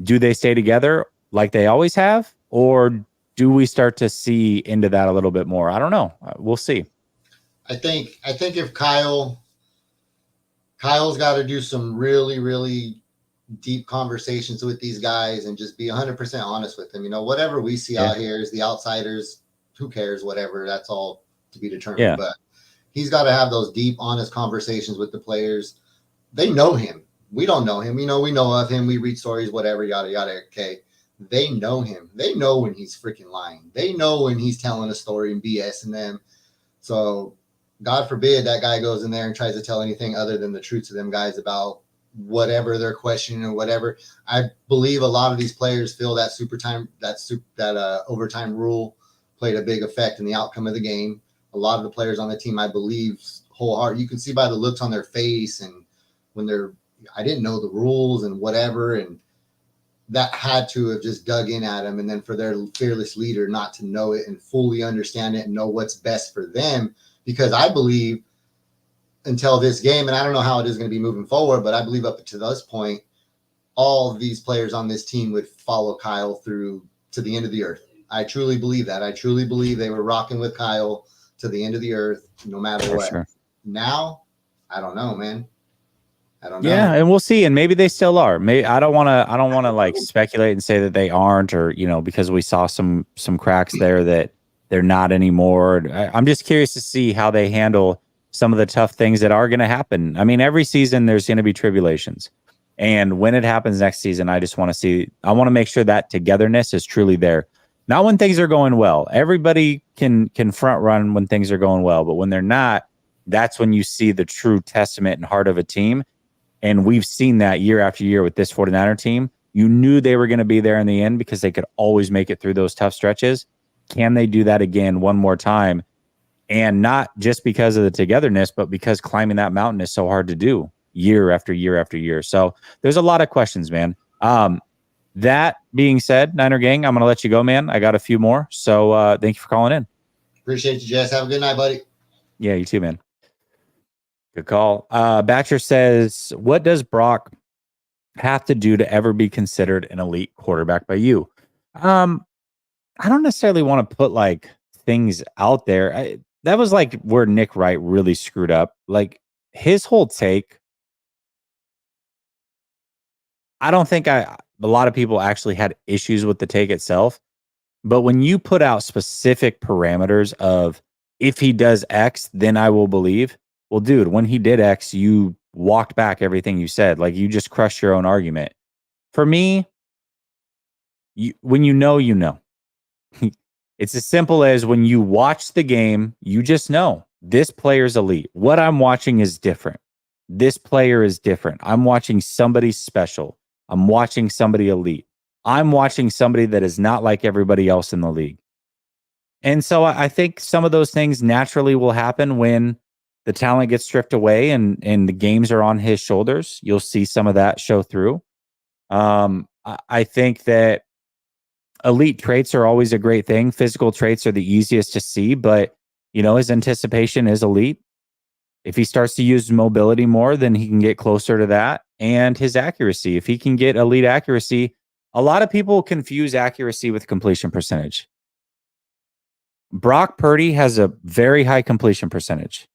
do they stay together like they always have, or do we start to see into that a little bit more? I don't know. We'll see. I think if Kyle's got to do some really, really deep conversations with these guys and just be 100% honest with them. Whatever we see out here is the outsiders. Who cares? Whatever. That's all to be determined. Yeah. But he's got to have those deep, honest conversations with the players. They know him. We don't know him. We know of him. We read stories, whatever, yada, yada. Okay. They know him. They know when he's freaking lying. They know when he's telling a story and BSing them. So God forbid that guy goes in there and tries to tell anything other than the truth to them guys about whatever they're questioning or whatever. I believe a lot of these players feel that overtime rule played a big effect in the outcome of the game. A lot of the players on the team, I believe, wholeheartedly, you can see by the looks on their face and when I didn't know the rules and whatever, and that had to have just dug in at them. And then for their fearless leader not to know it and fully understand it and know what's best for them, because I believe until this game, and I don't know how it is going to be moving forward, but I believe up to this point, all of these players on this team would follow Kyle through to the end of the earth. I truly believe that. I truly believe they were rocking with Kyle to the end of the earth, no matter what. Sure. Now, I don't know, man. I don't know. Yeah, and we'll see. And maybe they still are. Maybe I don't want to like speculate and say that they aren't, or because we saw some cracks there that they're not anymore. I'm just curious to see how they handle some of the tough things that are going to happen. I mean, every season there's going to be tribulations. And when it happens next season, I just want to make sure that togetherness is truly there. Not when things are going well. Everybody can front run when things are going well, but when they're not, that's when you see the true testament and heart of a team. And we've seen that year after year with this 49er team. You knew they were going to be there in the end because they could always make it through those tough stretches. Can they do that again one more time? And not just because of the togetherness, but because climbing that mountain is so hard to do year after year after year. So there's a lot of questions, man. That being said, Niner Gang, I'm going to let you go, man. I got a few more. So thank you for calling in. Appreciate you, Jess. Have a good night, buddy. Yeah, you too, man. Good call. Batcher says, what does Brock have to do to ever be considered an elite quarterback by you? I don't necessarily want to put like things out there. That was like where Nick Wright really screwed up. Like his whole take, I don't think a lot of people actually had issues with the take itself. But when you put out specific parameters of if he does X, then I will believe. Well, dude, when he did X, you walked back everything you said. Like you just crushed your own argument. For me, when you know, you know. It's as simple as when you watch the game, you just know this player's elite. What I'm watching is different. This player is different. I'm watching somebody special. I'm watching somebody elite. I'm watching somebody that is not like everybody else in the league. And so I think some of those things naturally will happen when the talent gets stripped away and the games are on his shoulders. You'll see some of that show through. I think that elite traits are always a great thing. Physical traits are the easiest to see, but his anticipation is elite. If he starts to use mobility more, then he can get closer to that. And his accuracy, if he can get elite accuracy, a lot of people confuse accuracy with completion percentage. Brock Purdy has a very high completion percentage.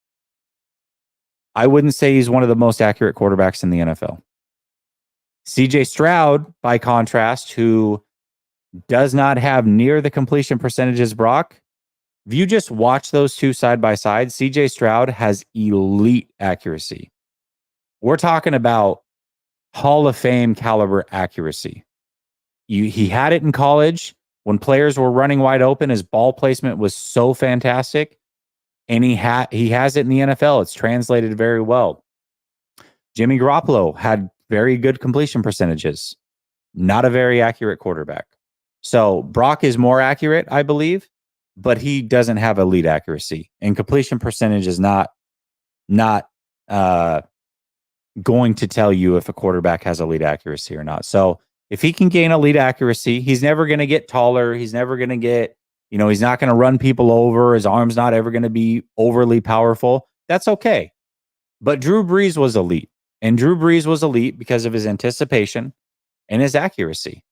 I wouldn't say he's one of the most accurate quarterbacks in the NFL. CJ Stroud, by contrast, who does not have near the completion percentage as Brock, if you just watch those two side by side, CJ Stroud has elite accuracy. We're talking about Hall of Fame caliber accuracy. He had it in college when players were running wide open. His ball placement was so fantastic. And he has it in the NFL. It's translated very well. Jimmy Garoppolo had very good completion percentages. Not a very accurate quarterback. So Brock is more accurate, I believe, but he doesn't have elite accuracy. And completion percentage is not going to tell you if a quarterback has elite accuracy or not. So if he can gain elite accuracy, he's never going to get taller. He's never going to get, he's not going to run people over. His arm's not ever going to be overly powerful. That's okay. But Drew Brees was elite. And Drew Brees was elite because of his anticipation and his accuracy.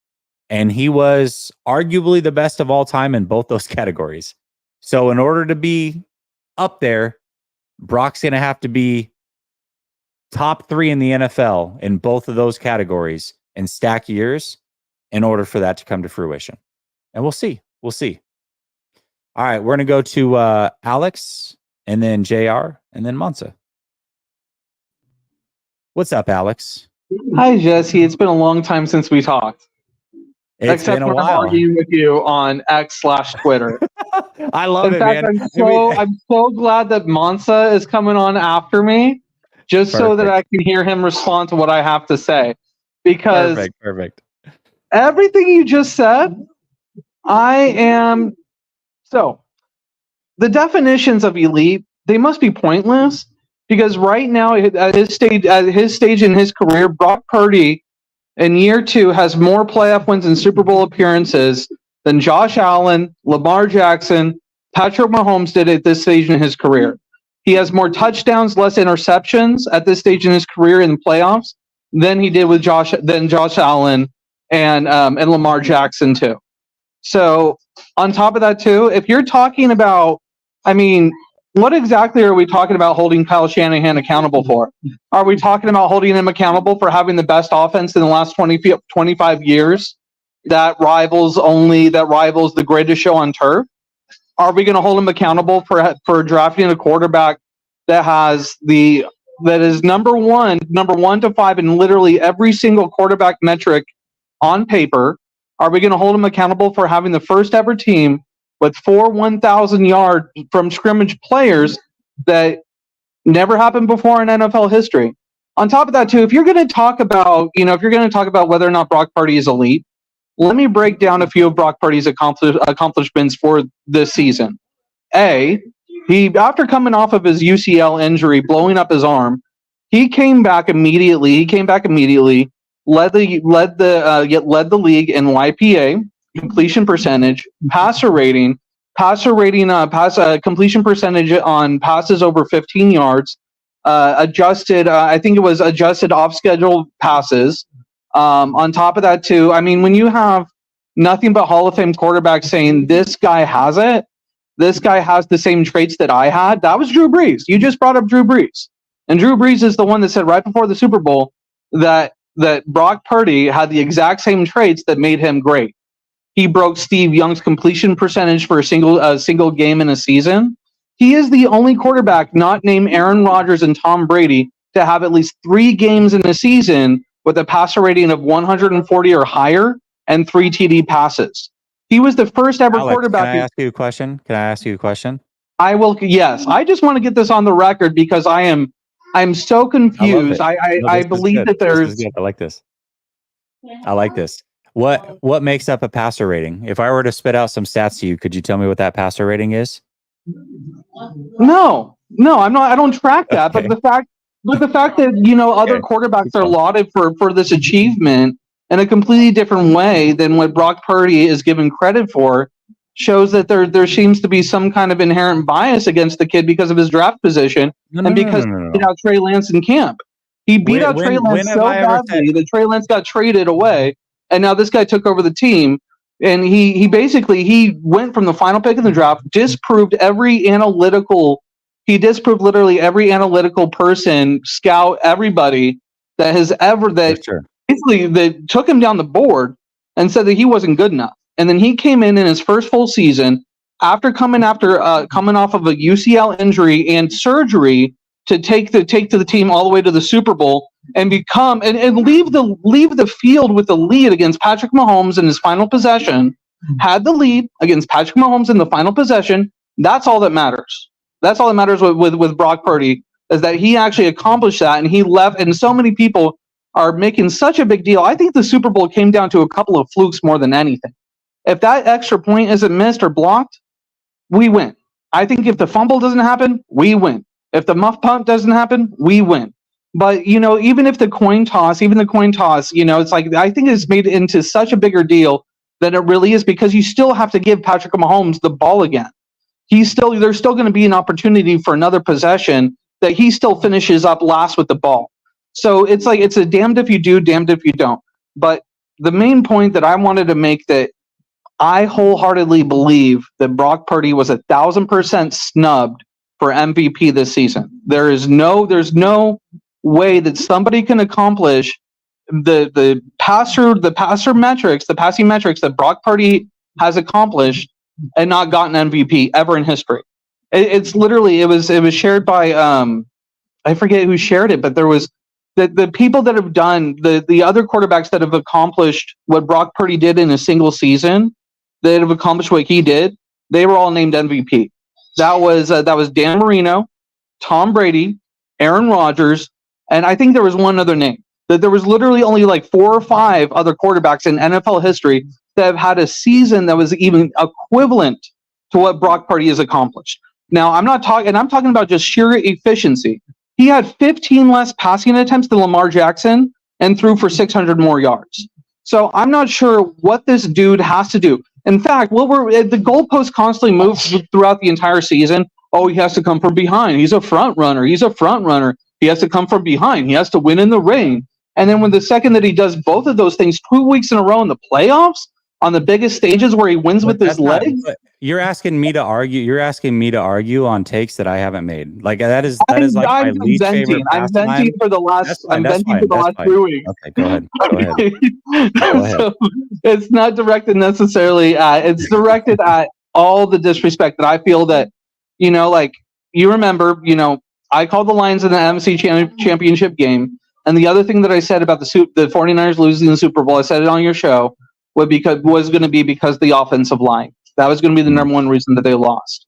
and he was arguably the best of all time in both those categories. So in order to be up there, Brock's going to have to be top 3 in the NFL in both of those categories and stack years in order for that to come to fruition. And we'll see. We'll see. All right, we're going to go to Alex and then JR and then Monza. What's up, Alex? Hi, Jesse. It's been a long time since we talked. It's Except been a when I'm while. arguing with you on X/Twitter. I love In it, fact, man. I'm so glad that Monza is coming on after me, just so that I can hear him respond to what I have to say. Because perfect. everything you just said, I am. So, the definitions of elite, they must be pointless, because right now at his stage in his career, Brock Purdy in year 2 has more playoff wins and Super Bowl appearances than Josh Allen, Lamar Jackson, Patrick Mahomes did at this stage in his career. He has more touchdowns, less interceptions at this stage in his career in the playoffs than he did with Josh Allen and Lamar Jackson too. So on top of that too, if you're talking about, I mean, what exactly are we talking about holding Kyle Shanahan accountable for? Are we talking about holding him accountable for having the best offense in the last 25 years that rivals the greatest show on turf? Are we going to hold him accountable for drafting a quarterback that is number one to 5 in literally every single quarterback metric on paper? Are we going to hold him accountable for having the first ever team with 4 1,000-yard from scrimmage players that never happened before in NFL history? On top of that, too, if you're going to talk about whether or not Brock Purdy is elite, let me break down a few of Brock Purdy's accomplishments for this season. He after coming off of his UCL injury, blowing up his arm, he came back immediately. Led the league in YPA, completion percentage, completion percentage on passes over 15 yards, adjusted off schedule passes. On top of that too, I mean, when you have nothing but Hall of Fame quarterbacks saying this guy has it, this guy has the same traits that I had, that was Drew Brees. You just brought up Drew Brees. And Drew Brees is the one that said right before the Super Bowl that Brock Purdy had the exact same traits that made him great. He broke Steve Young's completion percentage for a single game in a season. He is the only quarterback not named Aaron Rodgers and Tom Brady to have at least 3 games in a season with a passer rating of 140 or higher and 3 TD passes. He was the first ever quarterback. Can I ask you a question? I will. Yes, I just want to get this on the record because I'm so confused. I believe that there's. I like this. What makes up a passer rating? If I were to spit out some stats to you, could you tell me what that passer rating is? No, I'm not. I don't track that. Okay. But the fact that other quarterbacks are lauded for this achievement in a completely different way than what Brock Purdy is given credit for shows that there seems to be some kind of inherent bias against the kid because of his draft position because he beat out Trey Lance in camp. He beat out Trey Lance so badly that Trey Lance got traded away, and now this guy took over the team. And he basically went from the final pick in the draft, disproved literally every analytical person, scout, everybody that has ever basically that took him down the board and said that he wasn't good enough. And then he came in his first full season after coming off of a UCL injury and surgery to take the team all the way to the Super Bowl and become and leave the field with the lead against Patrick Mahomes in his final possession. Had the lead against Patrick Mahomes in the final possession. That's all that matters. That's all that matters with Brock Purdy, is that he actually accomplished that and he left. And so many people are making such a big deal. I think the Super Bowl came down to a couple of flukes more than anything. If that extra point isn't missed or blocked, we win. I think if the fumble doesn't happen, we win. If the muff punt doesn't happen, we win. But, even if the coin toss, it's like, I think it's made into such a bigger deal than it really is, because you still have to give Patrick Mahomes the ball again. There's still going to be an opportunity for another possession that he still finishes up last with the ball. So it's like, it's a damned if you do, damned if you don't. But the main point that I wanted to make, that I wholeheartedly believe that Brock Purdy was 1,000% snubbed for MVP this season. There's no way that somebody can accomplish the passing metrics that Brock Purdy has accomplished and not gotten MVP ever in history. It's literally, it was shared by I forget who shared it, but there was the people that have done the other quarterbacks that have accomplished what Brock Purdy did in a single season, that have accomplished what he did. They were all named MVP. That was Dan Marino, Tom Brady, Aaron Rodgers, and I think there was one other name. That there was literally only like 4 or 5 other quarterbacks in NFL history that have had a season that was even equivalent to what Brock Purdy has accomplished. Now, I'm talking about just sheer efficiency. He had 15 less passing attempts than Lamar Jackson and threw for 600 more yards. So I'm not sure what this dude has to do. In fact, the goalposts constantly move throughout the entire season. Oh, he has to come from behind. He's a front runner. He has to come from behind. He has to win in the rain. And then when the second that he does both of those things 2 weeks in a row in the playoffs, on the biggest stages where he wins with his legs. You're asking me to argue. You're asking me to argue on takes that I haven't made. Like that is like my least favorite. I'm venting for the last 3 weeks. Okay, go ahead. Go ahead. So it's not directed necessarily at. It's directed at all the disrespect that I feel that, like you remember, I called the Lions in the NFC championship game, and the other thing that I said about the 49ers losing the Super Bowl, I said it on your show, was going to be because the offensive line. That was going to be the number one reason that they lost.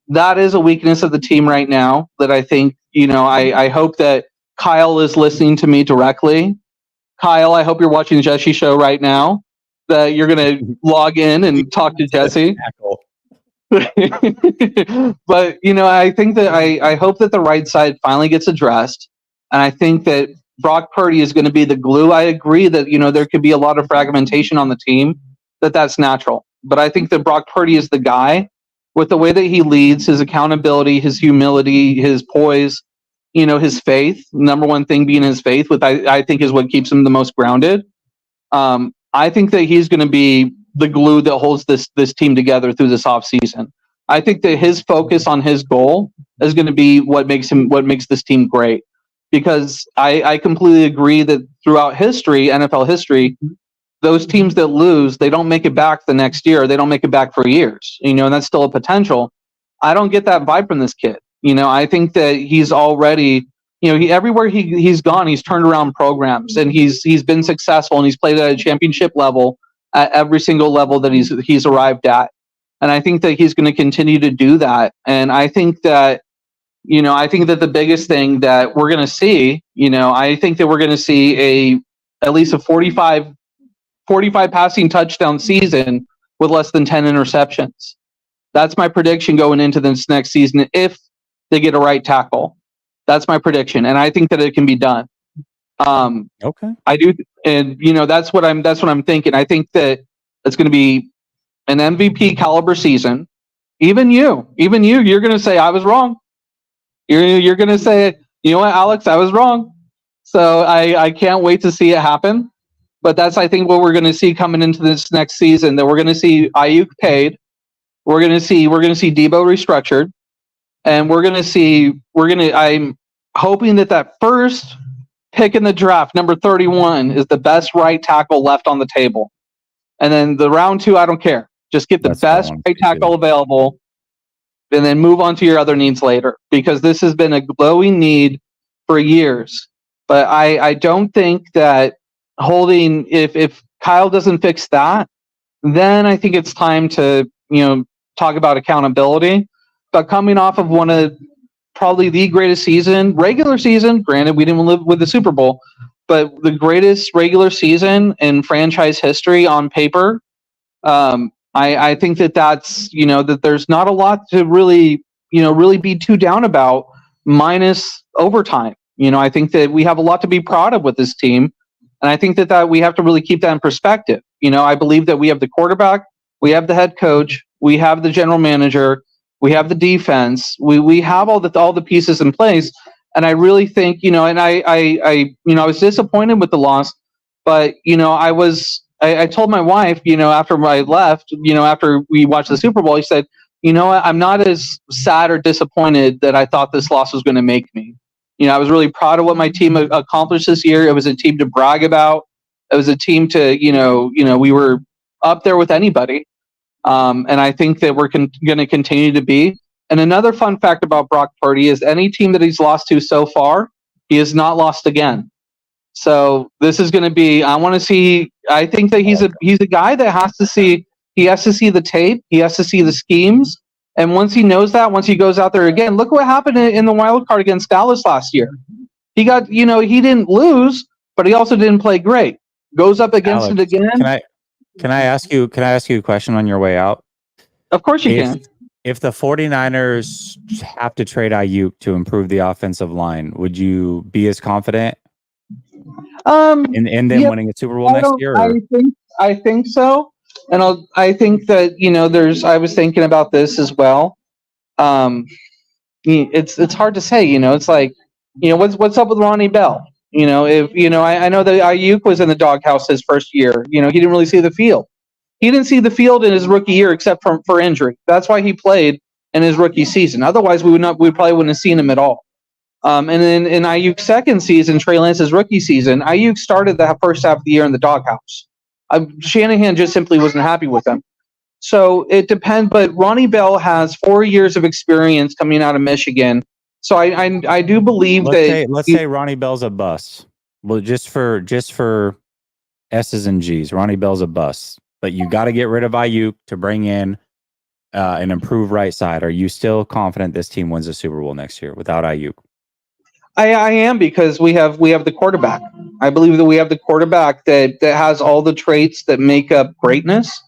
That is a weakness of the team right now that I think, I hope that Kyle is listening to me directly. Kyle, I hope you're watching Jesse's show right now, that you're going to log in and talk to Jesse. But, I think that I hope that the right side finally gets addressed. And I think that Brock Purdy is going to be the glue. I agree that, there could be a lot of fragmentation on the team, that's natural. But I think that Brock Purdy is the guy with the way that he leads, his accountability, his humility, his poise, his faith. Number one thing being his faith, which I think is what keeps him the most grounded. I think that he's going to be the glue that holds this team together through this offseason. I think that his focus on his goal is going to be what makes this team great. Because I completely agree that throughout history, NFL history, those teams that lose, they don't make it back the next year. They don't make it back for years, and that's still a potential. I don't get that vibe from this kid. I think that he's already, everywhere he's gone, he's turned around programs, and he's been successful, and he's played at a championship level at every single level that he's arrived at. And I think that he's going to continue to do that. And I think that, the biggest thing that we're going to see, I think that we're going to see at least a 45 passing touchdown season with less than 10 interceptions. That's my prediction going into this next season if they get a right tackle. That's my prediction, and I think that it can be done. Okay. I do, and that's what I'm thinking. I think that it's going to be an MVP caliber season. Even you're going to say I was wrong. You're going to say, you know what, Alex, I was wrong. So I can't wait to see it happen. But that's, I think, what we're going to see coming into this next season. That we're going to see Ayuk paid. We're going to see Debo restructured, and I'm hoping that first pick in the draft, number 31, is the best right tackle left on the table. And then the round 2, I don't care. Just get the best right tackle available, and then move on to your other needs later, because this has been a glowing need for years. But I don't think that holding, if Kyle doesn't fix that, then I think it's time to, talk about accountability. But coming off of one of probably the greatest regular season, granted we didn't live with the Super Bowl, but the greatest regular season in franchise history on paper, I think that's, that there's not a lot to really be too down about, minus overtime. I think that we have a lot to be proud of with this team. And I think that we have to really keep that in perspective. I believe that we have the quarterback, we have the head coach, we have the general manager, we have the defense, we have all the pieces in place. And I really think, and I was disappointed with the loss, But I told my wife, after I left, after we watched the Super Bowl, he said, you know what, I'm not as sad or disappointed that I thought this loss was going to make me. I was really proud of what my team accomplished this year. It was a team to brag about. It was a team to, we were up there with anybody. And I think that we're going to continue to be. And another fun fact about Brock Purdy is any team that he's lost to so far, he has not lost again. So this is going to be, I think that he's a guy that he has to see the tape. He has to see the schemes. And once he knows that, once he goes out there again, look what happened in the wild card against Dallas last year. He got, he didn't lose, but he also didn't play great. Goes up against Alex, it again. Can I ask you a question on your way out? Of course you can. If the 49ers have to trade Ayuk to improve the offensive line, would you be as confident in them winning a Super Bowl next year? Or? I think so. And I think that, I was thinking about this as well. It's hard to say, it's like, what's up with Ronnie Bell? I know that Ayuk was in the doghouse his first year. He didn't really see the field. He didn't see the field in his rookie year except for injury. That's why he played in his rookie season. Otherwise, we probably wouldn't have seen him at all. And then in Ayuk's second season, Trey Lance's rookie season, Ayuk started the first half of the year in the doghouse. Shanahan just simply wasn't happy with him. So it depends. But Ronnie Bell has 4 years of experience coming out of Michigan. So I do believe let's say Ronnie Bell's a bust. Well, just for S's and G's, Ronnie Bell's a bust. But you got to get rid of Ayuk to bring in an improved right side. Are you still confident this team wins the Super Bowl next year without Ayuk? I am, because we have the quarterback. I believe that we have the quarterback that has all the traits that make up greatness.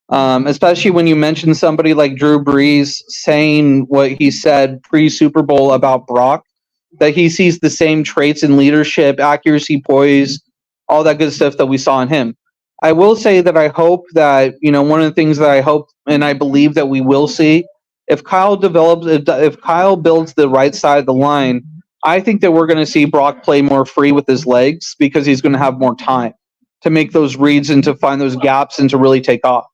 Especially when you mention somebody like Drew Brees saying what he said pre-Super Bowl about Brock, that he sees the same traits in leadership, accuracy, poise, all that good stuff that we saw in him. I will say that I hope that, one of the things that I hope and I believe that we will see, if Kyle builds the right side of the line, I think that we're going to see Brock play more free with his legs, because he's going to have more time to make those reads and to find those gaps and to really take off.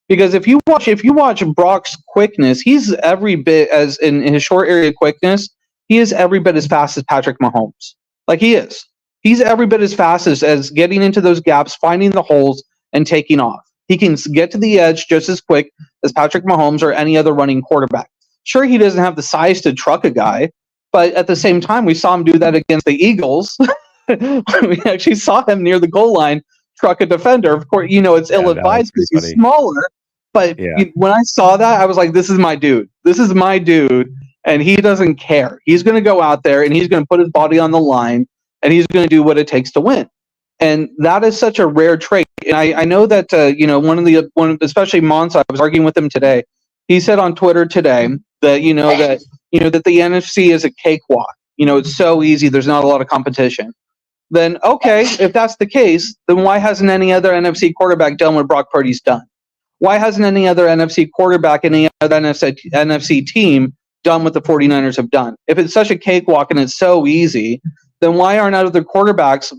Because if you watch Brock's quickness, he's every bit as in his short area quickness, he is every bit as fast as Patrick Mahomes. Like he is. He's every bit as fast as getting into those gaps, finding the holes, and taking off. He can get to the edge just as quick as Patrick Mahomes or any other running quarterback. Sure, he doesn't have the size to truck a guy, but at the same time, we saw him do that against the Eagles. We actually saw him near the goal line truck a defender. Of course, it's ill-advised because he's smaller. But when I saw that, I was like, this is my dude. This is my dude. And he doesn't care. He's going to go out there and he's going to put his body on the line and he's going to do what it takes to win. And that is such a rare trait. And I know that, especially Monsa, I was arguing with him today. He said on Twitter today that, that the NFC is a cakewalk. It's so easy. There's not a lot of competition. Then, okay, if that's the case, then why hasn't any other NFC quarterback done what Brock Purdy's done? Why hasn't any other NFC quarterback, any other NFC team done what the 49ers have done? If it's such a cakewalk and it's so easy, then why aren't other quarterbacks,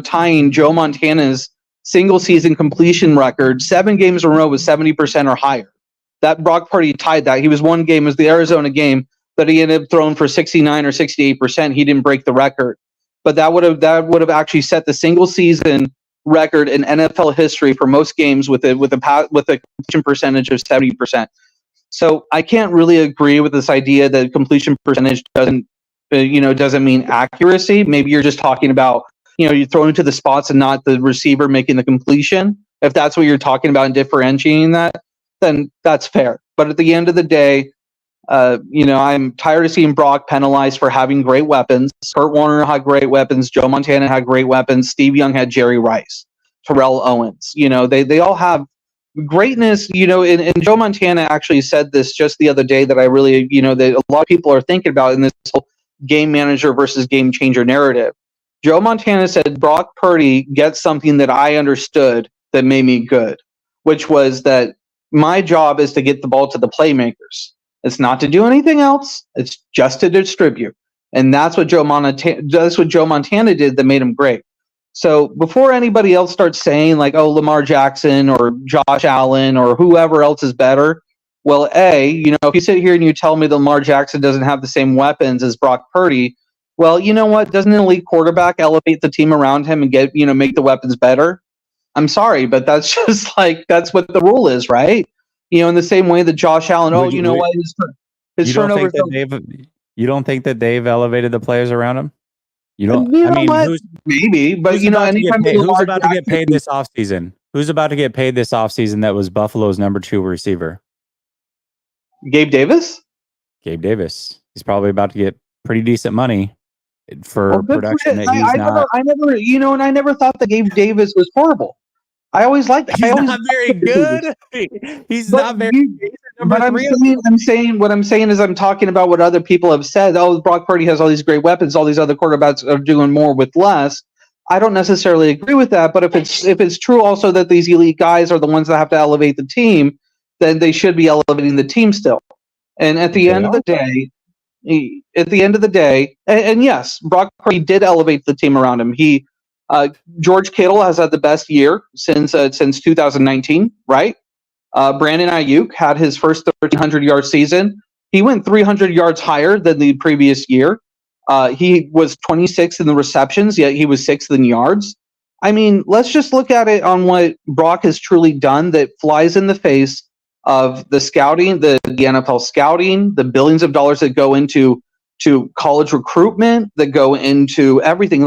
tying Joe Montana's single season completion record 7 games in a row with 70% or higher? That Brock Purdy tied that. He was one game, it was the Arizona game, that he ended up throwing for 69 or 68%. He didn't break the record. But that would have actually set the single season record in NFL history for most games with a completion percentage of 70%. So I can't really agree with this idea that completion percentage doesn't mean accuracy. Maybe you're just talking about, you throw into the spots and not the receiver making the completion. If that's what you're talking about and differentiating that, then that's fair. But at the end of the day, I'm tired of seeing Brock penalized for having great weapons. Kurt Warner had great weapons. Joe Montana had great weapons. Steve Young had Jerry Rice, Terrell Owens. They all have greatness. And Joe Montana actually said this just the other day that I really, that a lot of people are thinking about in this whole game manager versus game changer narrative. Joe Montana said Brock Purdy gets something that I understood that made me good, which was that my job is to get the ball to the playmakers. It's not to do anything else. It's just to distribute. And that's what Joe Montana did that made him great. So before anybody else starts saying like, oh, Lamar Jackson or Josh Allen or whoever else is better, well, if you sit here and you tell me that Lamar Jackson doesn't have the same weapons as Brock Purdy, well, you know what? Doesn't an elite quarterback elevate the team around him and make the weapons better? I'm sorry, but that's just that's what the rule is, right? In the same way that Josh Allen, Would you- what? His You don't turnovers. you don't think that they've elevated the players around him? You don't. You I know mean, what? who's Maybe, but who's about to get anytime paid? Who's Lamar about to get Jackson- paid this offseason? Who's about to get paid this offseason that was Buffalo's number 2 receiver? Gabe Davis? Gabe Davis. He's probably about to get pretty decent money for Well, good for production him. that he's not. I never thought that Gabe Davis was horrible. I always liked. He's not very good. He's not very. He's number But 3. I'm saying is I'm talking about what other people have said. Oh, Brock Purdy has all these great weapons. All these other quarterbacks are doing more with less. I don't necessarily agree with that. But if it's true also that these elite guys are the ones that have to elevate the team, then they should be elevating the team still. And at the end of the day, and yes, Brock Purdy did elevate the team around him. George Kittle has had the best year since 2019, right? Brandon Ayuk had his first 1,300-yard season. He went 300 yards higher than the previous year. He was 26th in the receptions, yet he was 6th in yards. I mean, let's just look at it on what Brock has truly done that flies in the face of the scouting, the NFL scouting, the billions of dollars that go into college recruitment, that go into everything.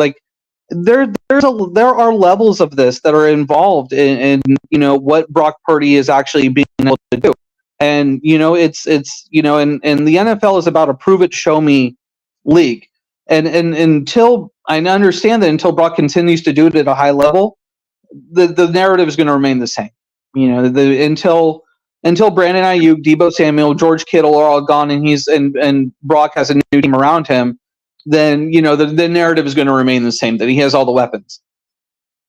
There are levels of this that are involved in what Brock Purdy is actually being able to do, and it's and the NFL is about a prove it, show me league, and until I understand that until Brock continues to do it at a high level, the narrative is going to remain the same. Until Brandon Ayuk, Deebo Samuel, George Kittle are all gone, and Brock has a new team around him, then the narrative is going to remain the same, that he has all the weapons.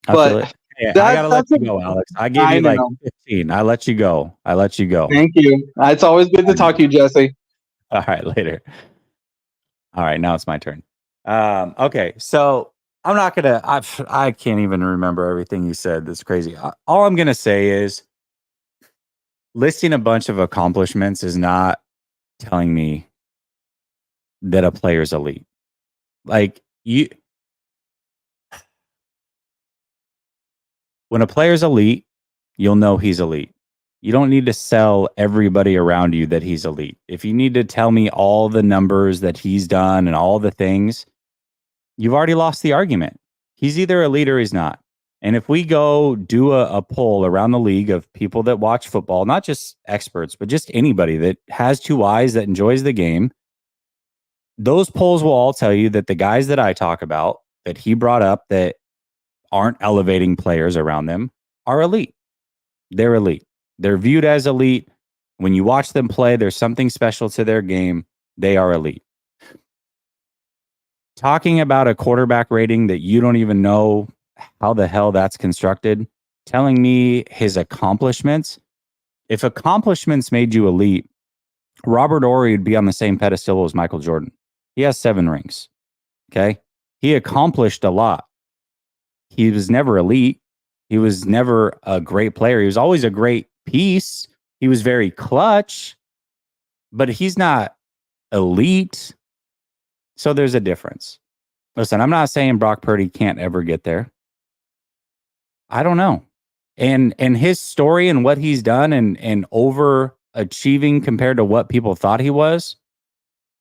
I gotta let you go, Alex. I gave you 15. I let you go. Thank you. It's always good to talk to you, Jesse. All right, later. All right, now it's my turn. Okay, so I'm not gonna. I can't even remember everything you said. That's crazy. All I'm gonna say is listing a bunch of accomplishments is not telling me that a player's elite. When a player's elite, you'll know he's elite. You don't need to sell everybody around you that he's elite. If you need to tell me all the numbers that he's done and all the things, you've already lost the argument. He's either elite or he's not. And if we go do a poll around the league of people that watch football, not just experts, but just anybody that has 2 eyes that enjoys the game, those polls will all tell you that the guys that I talk about, that he brought up, that aren't elevating players around them, are elite. They're elite. They're viewed as elite. When you watch them play, there's something special to their game. They are elite. Talking about a quarterback rating that you don't even know how the hell that's constructed, telling me his accomplishments. If accomplishments made you elite, Robert Horry would be on the same pedestal as Michael Jordan. He has 7 rings. Okay. He accomplished a lot. He was never elite. He was never a great player. He was always a great piece. He was very clutch, but he's not elite. So there's a difference. Listen, I'm not saying Brock Purdy can't ever get there. I don't know. And his story and what he's done and overachieving compared to what people thought he was,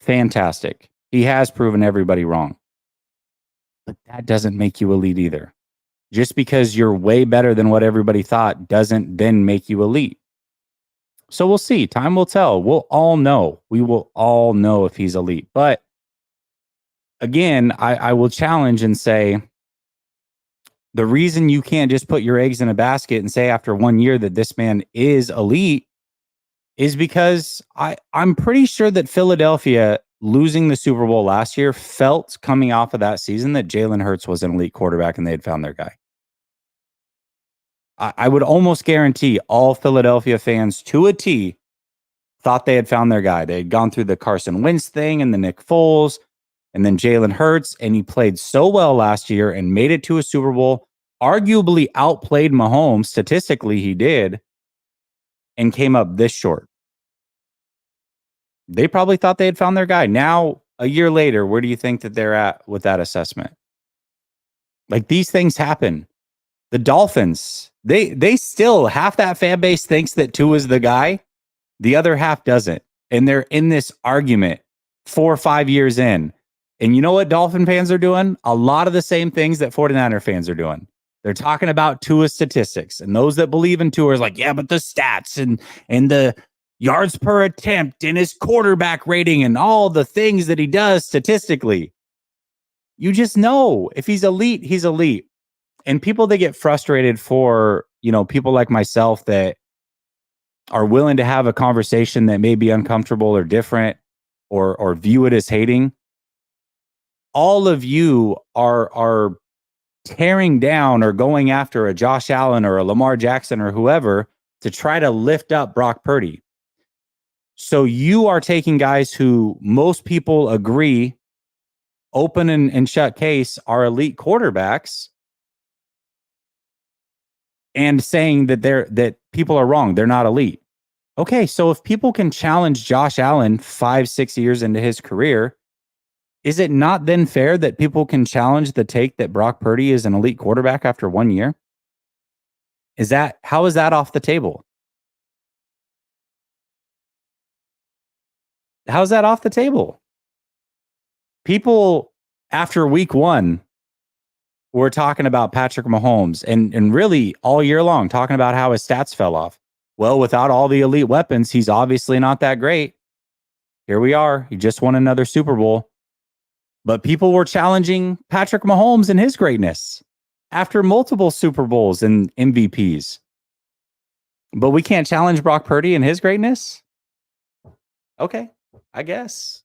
fantastic. He has proven everybody wrong. But that doesn't make you elite either. Just because you're way better than what everybody thought doesn't then make you elite. So we'll see. Time will tell. We'll all know. We will all know if he's elite. But again, I will challenge and say, the reason you can't just put your eggs in a basket and say after 1 year that this man is elite is because I'm pretty sure that Philadelphia losing the Super Bowl last year felt coming off of that season that Jalen Hurts was an elite quarterback and they had found their guy. I would almost guarantee all Philadelphia fans to a T thought they had found their guy. They had gone through the Carson Wentz thing and the Nick Foles. and then Jalen Hurts, and he played so well last year and made it to a Super Bowl, arguably outplayed Mahomes. Statistically, he did, and came up this short. They probably thought they had found their guy. Now, a year later, where do you think that they're at with that assessment? Like, these things happen. The Dolphins, they still, half that fan base thinks that Tua is the guy. The other half doesn't. And they're in this argument 4 or 5 years in. And you know what Dolphin fans are doing? A lot of the same things that 49er fans are doing. They're talking about Tua's statistics. And those that believe in Tua are like, yeah, but the stats and the yards per attempt and his quarterback rating and all the things that he does statistically. You just know if he's elite, he's elite. And people that get frustrated for, people like myself that are willing to have a conversation that may be uncomfortable or different or view it as hating. All of you are tearing down or going after a Josh Allen or a Lamar Jackson or whoever to try to lift up Brock Purdy. So you are taking guys who most people agree, open and shut case, are elite quarterbacks, and saying that people are wrong. They're not elite. Okay, so if people can challenge Josh Allen 5-6 years into his career, is it not then fair that people can challenge the take that Brock Purdy is an elite quarterback after 1 year? How is that off the table? How's that off the table? People after week 1 were talking about Patrick Mahomes and really all year long talking about how his stats fell off. Well, without all the elite weapons, he's obviously not that great. Here we are. He just won another Super Bowl. But people were challenging Patrick Mahomes and his greatness after multiple Super Bowls and MVPs. But we can't challenge Brock Purdy and his greatness? Okay, I guess.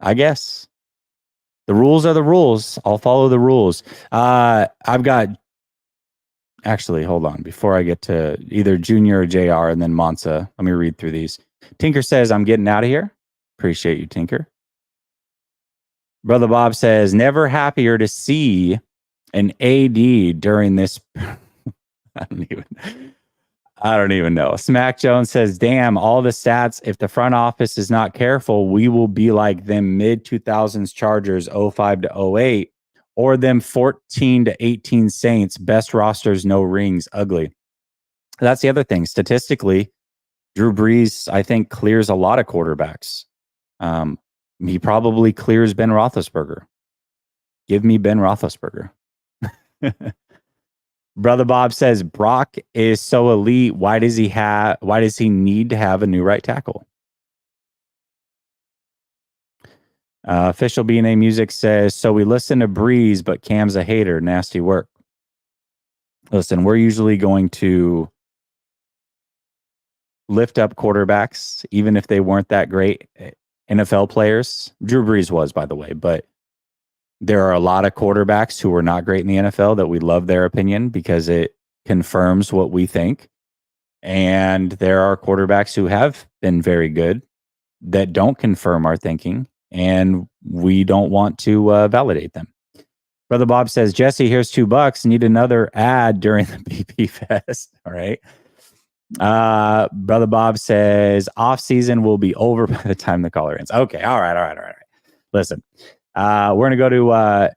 The rules are the rules. I'll follow the rules. I've got... Actually, hold on. Before I get to either Junior or JR and then Monza, let me read through these. Tinker says, I'm getting out of here. Appreciate you, Tinker. Brother Bob says, never happier to see an AD during this. I don't even know. Smack Jones says, damn, all the stats. If the front office is not careful, we will be like them mid-2000s Chargers 05 to 08 or them 14 to 18 Saints, best rosters, no rings, ugly. That's the other thing. Statistically, Drew Brees, I think, clears a lot of quarterbacks. He probably clears Ben Roethlisberger. Give me Ben Roethlisberger. Brother Bob says, Brock is so elite. Why does he need to have a new right tackle? Official BNA Music says, so we listen to Breeze, but Cam's a hater. Nasty work. Listen, we're usually going to lift up quarterbacks, even if they weren't that great NFL players. Drew Brees was, by the way, but there are a lot of quarterbacks who are not great in the NFL that we love their opinion because it confirms what we think. And there are quarterbacks who have been very good that don't confirm our thinking, and we don't want to validate them. Brother Bob says, Jesse, here's $2. Need another ad during the BP Fest. All right. Brother Bob says, off season will be over by the time the caller ends. Okay. All right. Listen, we're going to go to,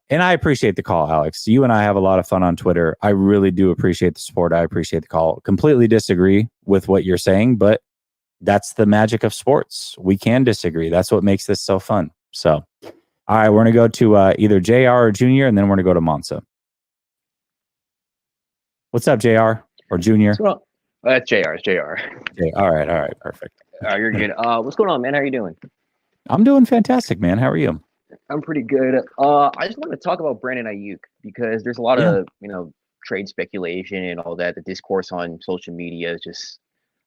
and I appreciate the call, Alex. You and I have a lot of fun on Twitter. I really do appreciate the support. I appreciate the call. Completely disagree with what you're saying, but that's the magic of sports. We can disagree. That's what makes this so fun. So, all right, we're going to go to either JR or Junior, and then we're going to go to Monza. What's up, JR or Junior? Well, that's JR. It's JR. Okay, all right, perfect. You're good. What's going on, man? How are you doing? I'm doing fantastic, man. How are you? I'm pretty good. I just want to talk about Brandon Ayuk because there's a lot of trade speculation and all that. The discourse on social media is just,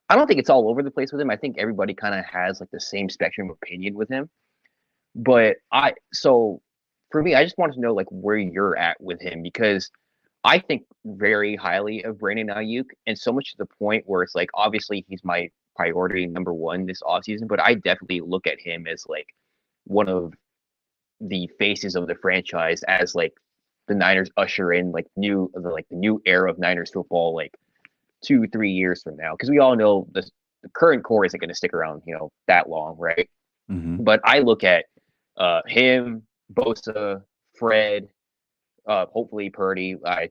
I don't think it's all over the place with him. I think everybody kind of has like the same spectrum of opinion with him. But so for me, I just wanted to know like where you're at with him because I think very highly of Brandon Ayuk, and so much to the point where it's like obviously he's my priority number one this offseason, but I definitely look at him as like one of the faces of the franchise as like the Niners usher in like the new era of Niners football like 2-3 years from now, because we all know the current core isn't going to stick around that long, right? Mhm. But I look at him, Bosa, Fred, hopefully Purdy. I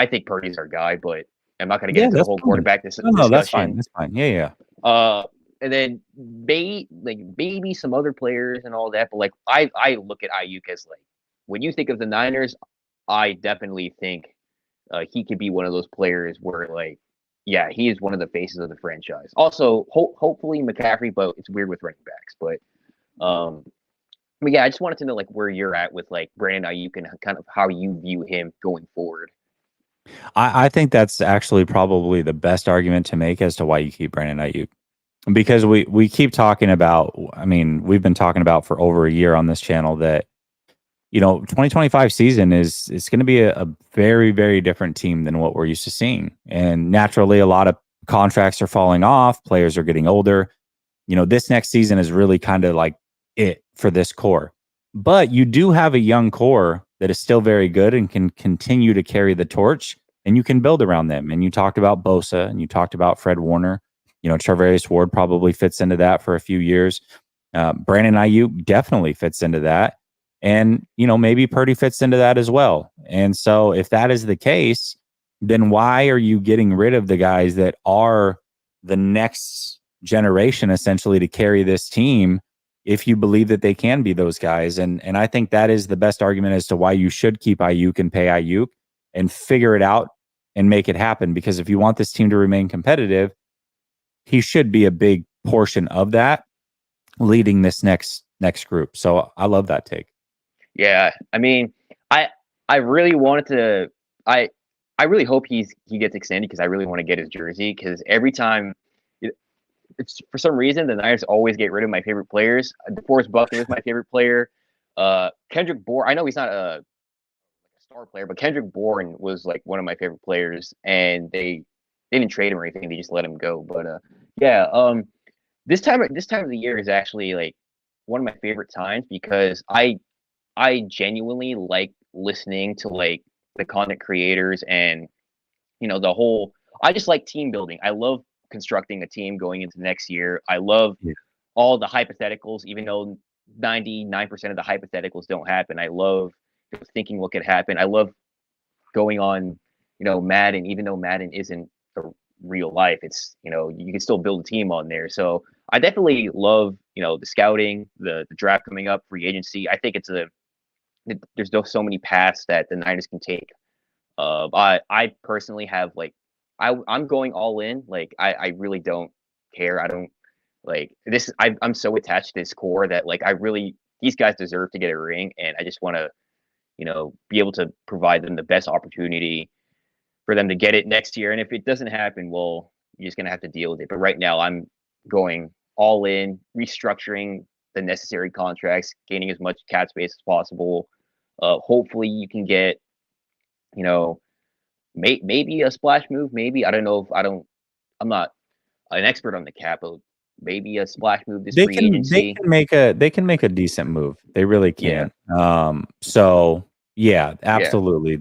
think Purdy's our guy, but I'm not going to get Yeah, into the that's whole fine. quarterback No, that's fine. discussion. That's fine. Yeah. And then maybe some other players and all that, but like I look at Ayuk as like, when you think of the Niners, I definitely think he could be one of those players where like, yeah, he is one of the faces of the franchise. Also, hopefully McCaffrey, but it's weird with running backs. But yeah, I just wanted to know like where you're at with like Brandon Ayuk and kind of how you view him going forward. I think that's actually probably the best argument to make as to why you keep Brandon Ayuk. Because we keep talking about, I mean, we've been talking about for over a year on this channel that 2025 season is going to be a very, very different team than what we're used to seeing. And naturally, a lot of contracts are falling off. Players are getting older. This next season is really kind of like it for this core. But you do have a young core that is still very good and can continue to carry the torch, and you can build around them. And you talked about Bosa and you talked about Fred Warner. Charvarius Ward probably fits into that for a few years. Brandon Ayuk definitely fits into that. And, maybe Purdy fits into that as well. And so if that is the case, then why are you getting rid of the guys that are the next generation essentially to carry this team if you believe that they can be those guys? And I think that is the best argument as to why you should keep Ayuk and pay Ayuk and figure it out and make it happen. Because if you want this team to remain competitive, he should be a big portion of that, leading this next group. So I love that take. Yeah, I mean, I really wanted to. I really hope he gets extended, because I really want to get his jersey, because every time it's for some reason the Niners always get rid of my favorite players. DeForest Buckner was my favorite player. Kendrick Bourne. I know he's not a star player, but Kendrick Bourne was like one of my favorite players, and they didn't trade him or anything. They just let him go. But yeah, this time of the year is actually like one of my favorite times, because I genuinely like listening to like the content creators and the whole. I just like team building. I love constructing a team going into next year. I love all the hypotheticals, even though 99% of the hypotheticals don't happen. I love thinking what could happen. I love going on, Madden, even though Madden isn't a real life. It's you can still build a team on there. So I definitely love the scouting, the draft coming up, free agency. I think there's so many paths that the Niners can take. I personally have like I'm going all in. Like I really don't care. I don't like this. I'm so attached to this core that like these guys deserve to get a ring, and I just want to be able to provide them the best opportunity for them to get it next year. And if it doesn't happen, well, you're just gonna have to deal with it. But right now, I'm going all in, restructuring the necessary contracts, gaining as much cap space as possible. Hopefully, you can get maybe a splash move. Maybe I don't know if I'm not an expert on the cap, but maybe a splash move this free agency. They can make a decent move. They really can. So yeah, absolutely.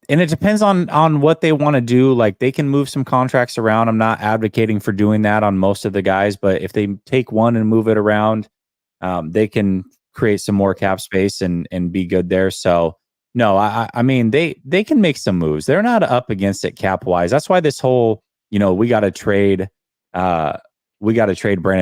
And it depends on what they want to do. Like they can move some contracts around. I'm not advocating for doing that on most of the guys, but if they take one and move it around, they can create some more cap space and be good there. So no, I mean they can make some moves. They're not up against it cap wise. That's why this whole we got to trade Brandon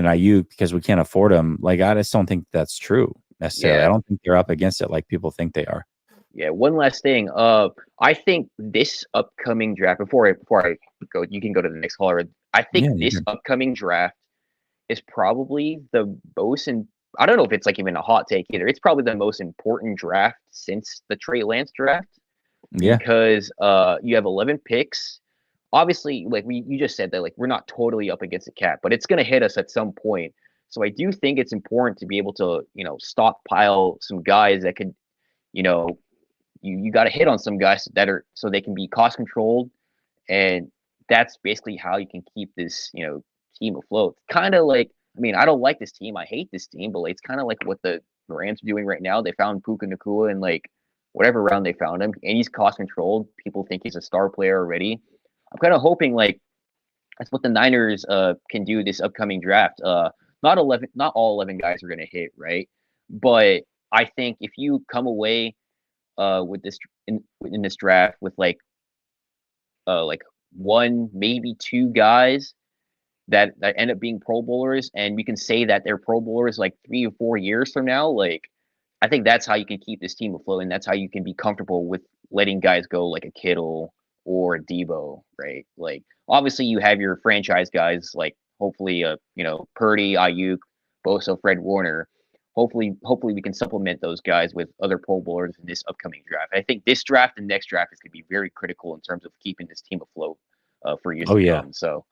Ayuk because we can't afford him. Like I just don't think that's true necessarily. I don't think they're up against it like people think they are. Yeah, one last thing. I think this upcoming draft, before I go, you can go to the next caller. I think this upcoming draft is probably the most, and I don't know if it's like even a hot take either. It's probably the most important draft since the Trey Lance draft. Yeah. Because you have 11 picks. Obviously, like you just said that like we're not totally up against the cap, but it's gonna hit us at some point. So I do think it's important to be able to, stockpile some guys that could, you got to hit on some guys that are so they can be cost controlled, and that's basically how you can keep this team afloat. Kind of like I mean, I don't like this team. I hate this team, but like, it's kind of like what the Rams are doing right now. They found Puka Nakua in like whatever round they found him, and he's cost controlled. People think he's a star player already. I'm kind of hoping like that's what the Niners can do this upcoming draft. Not all 11 guys are going to hit, right? But I think if you come away with this in this draft with like one, maybe two guys that end up being Pro Bowlers, and we can say that they're Pro Bowlers like 3 or 4 years from now, like I think that's how you can keep this team afloat, and that's how you can be comfortable with letting guys go like a Kittle or a Debo, right? Like obviously you have your franchise guys like hopefully Purdy, Ayuk, Bosa, Fred Warner. Hopefully we can supplement those guys with other Pro Bowlers in this upcoming draft. I think this draft and next draft is going to be very critical in terms of keeping this team afloat for years to come. So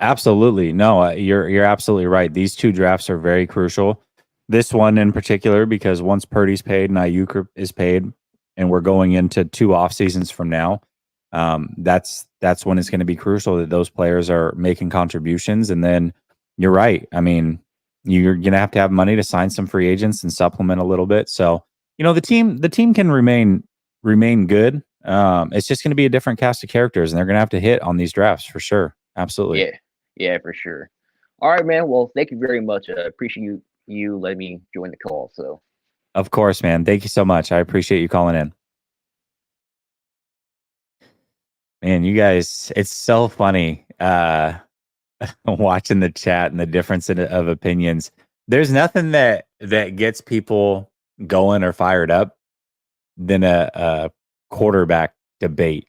absolutely. No, you're absolutely right. These two drafts are very crucial. This one in particular, because once Purdy's paid and Ayuk is paid, and we're going into 2 off seasons from now, that's when it's going to be crucial that those players are making contributions. And then you're right. I mean, you're going to have money to sign some free agents and supplement a little bit. So, the team can remain good. It's just going to be a different cast of characters, and they're going to have to hit on these drafts for sure. Absolutely. Yeah, for sure. All right, man. Well, thank you very much. I appreciate you letting me join the call. So, of course, man. Thank you so much. I appreciate you calling in. Man, you guys, it's so funny watching the chat and the difference of opinions. There's nothing that gets people going or fired up than a quarterback debate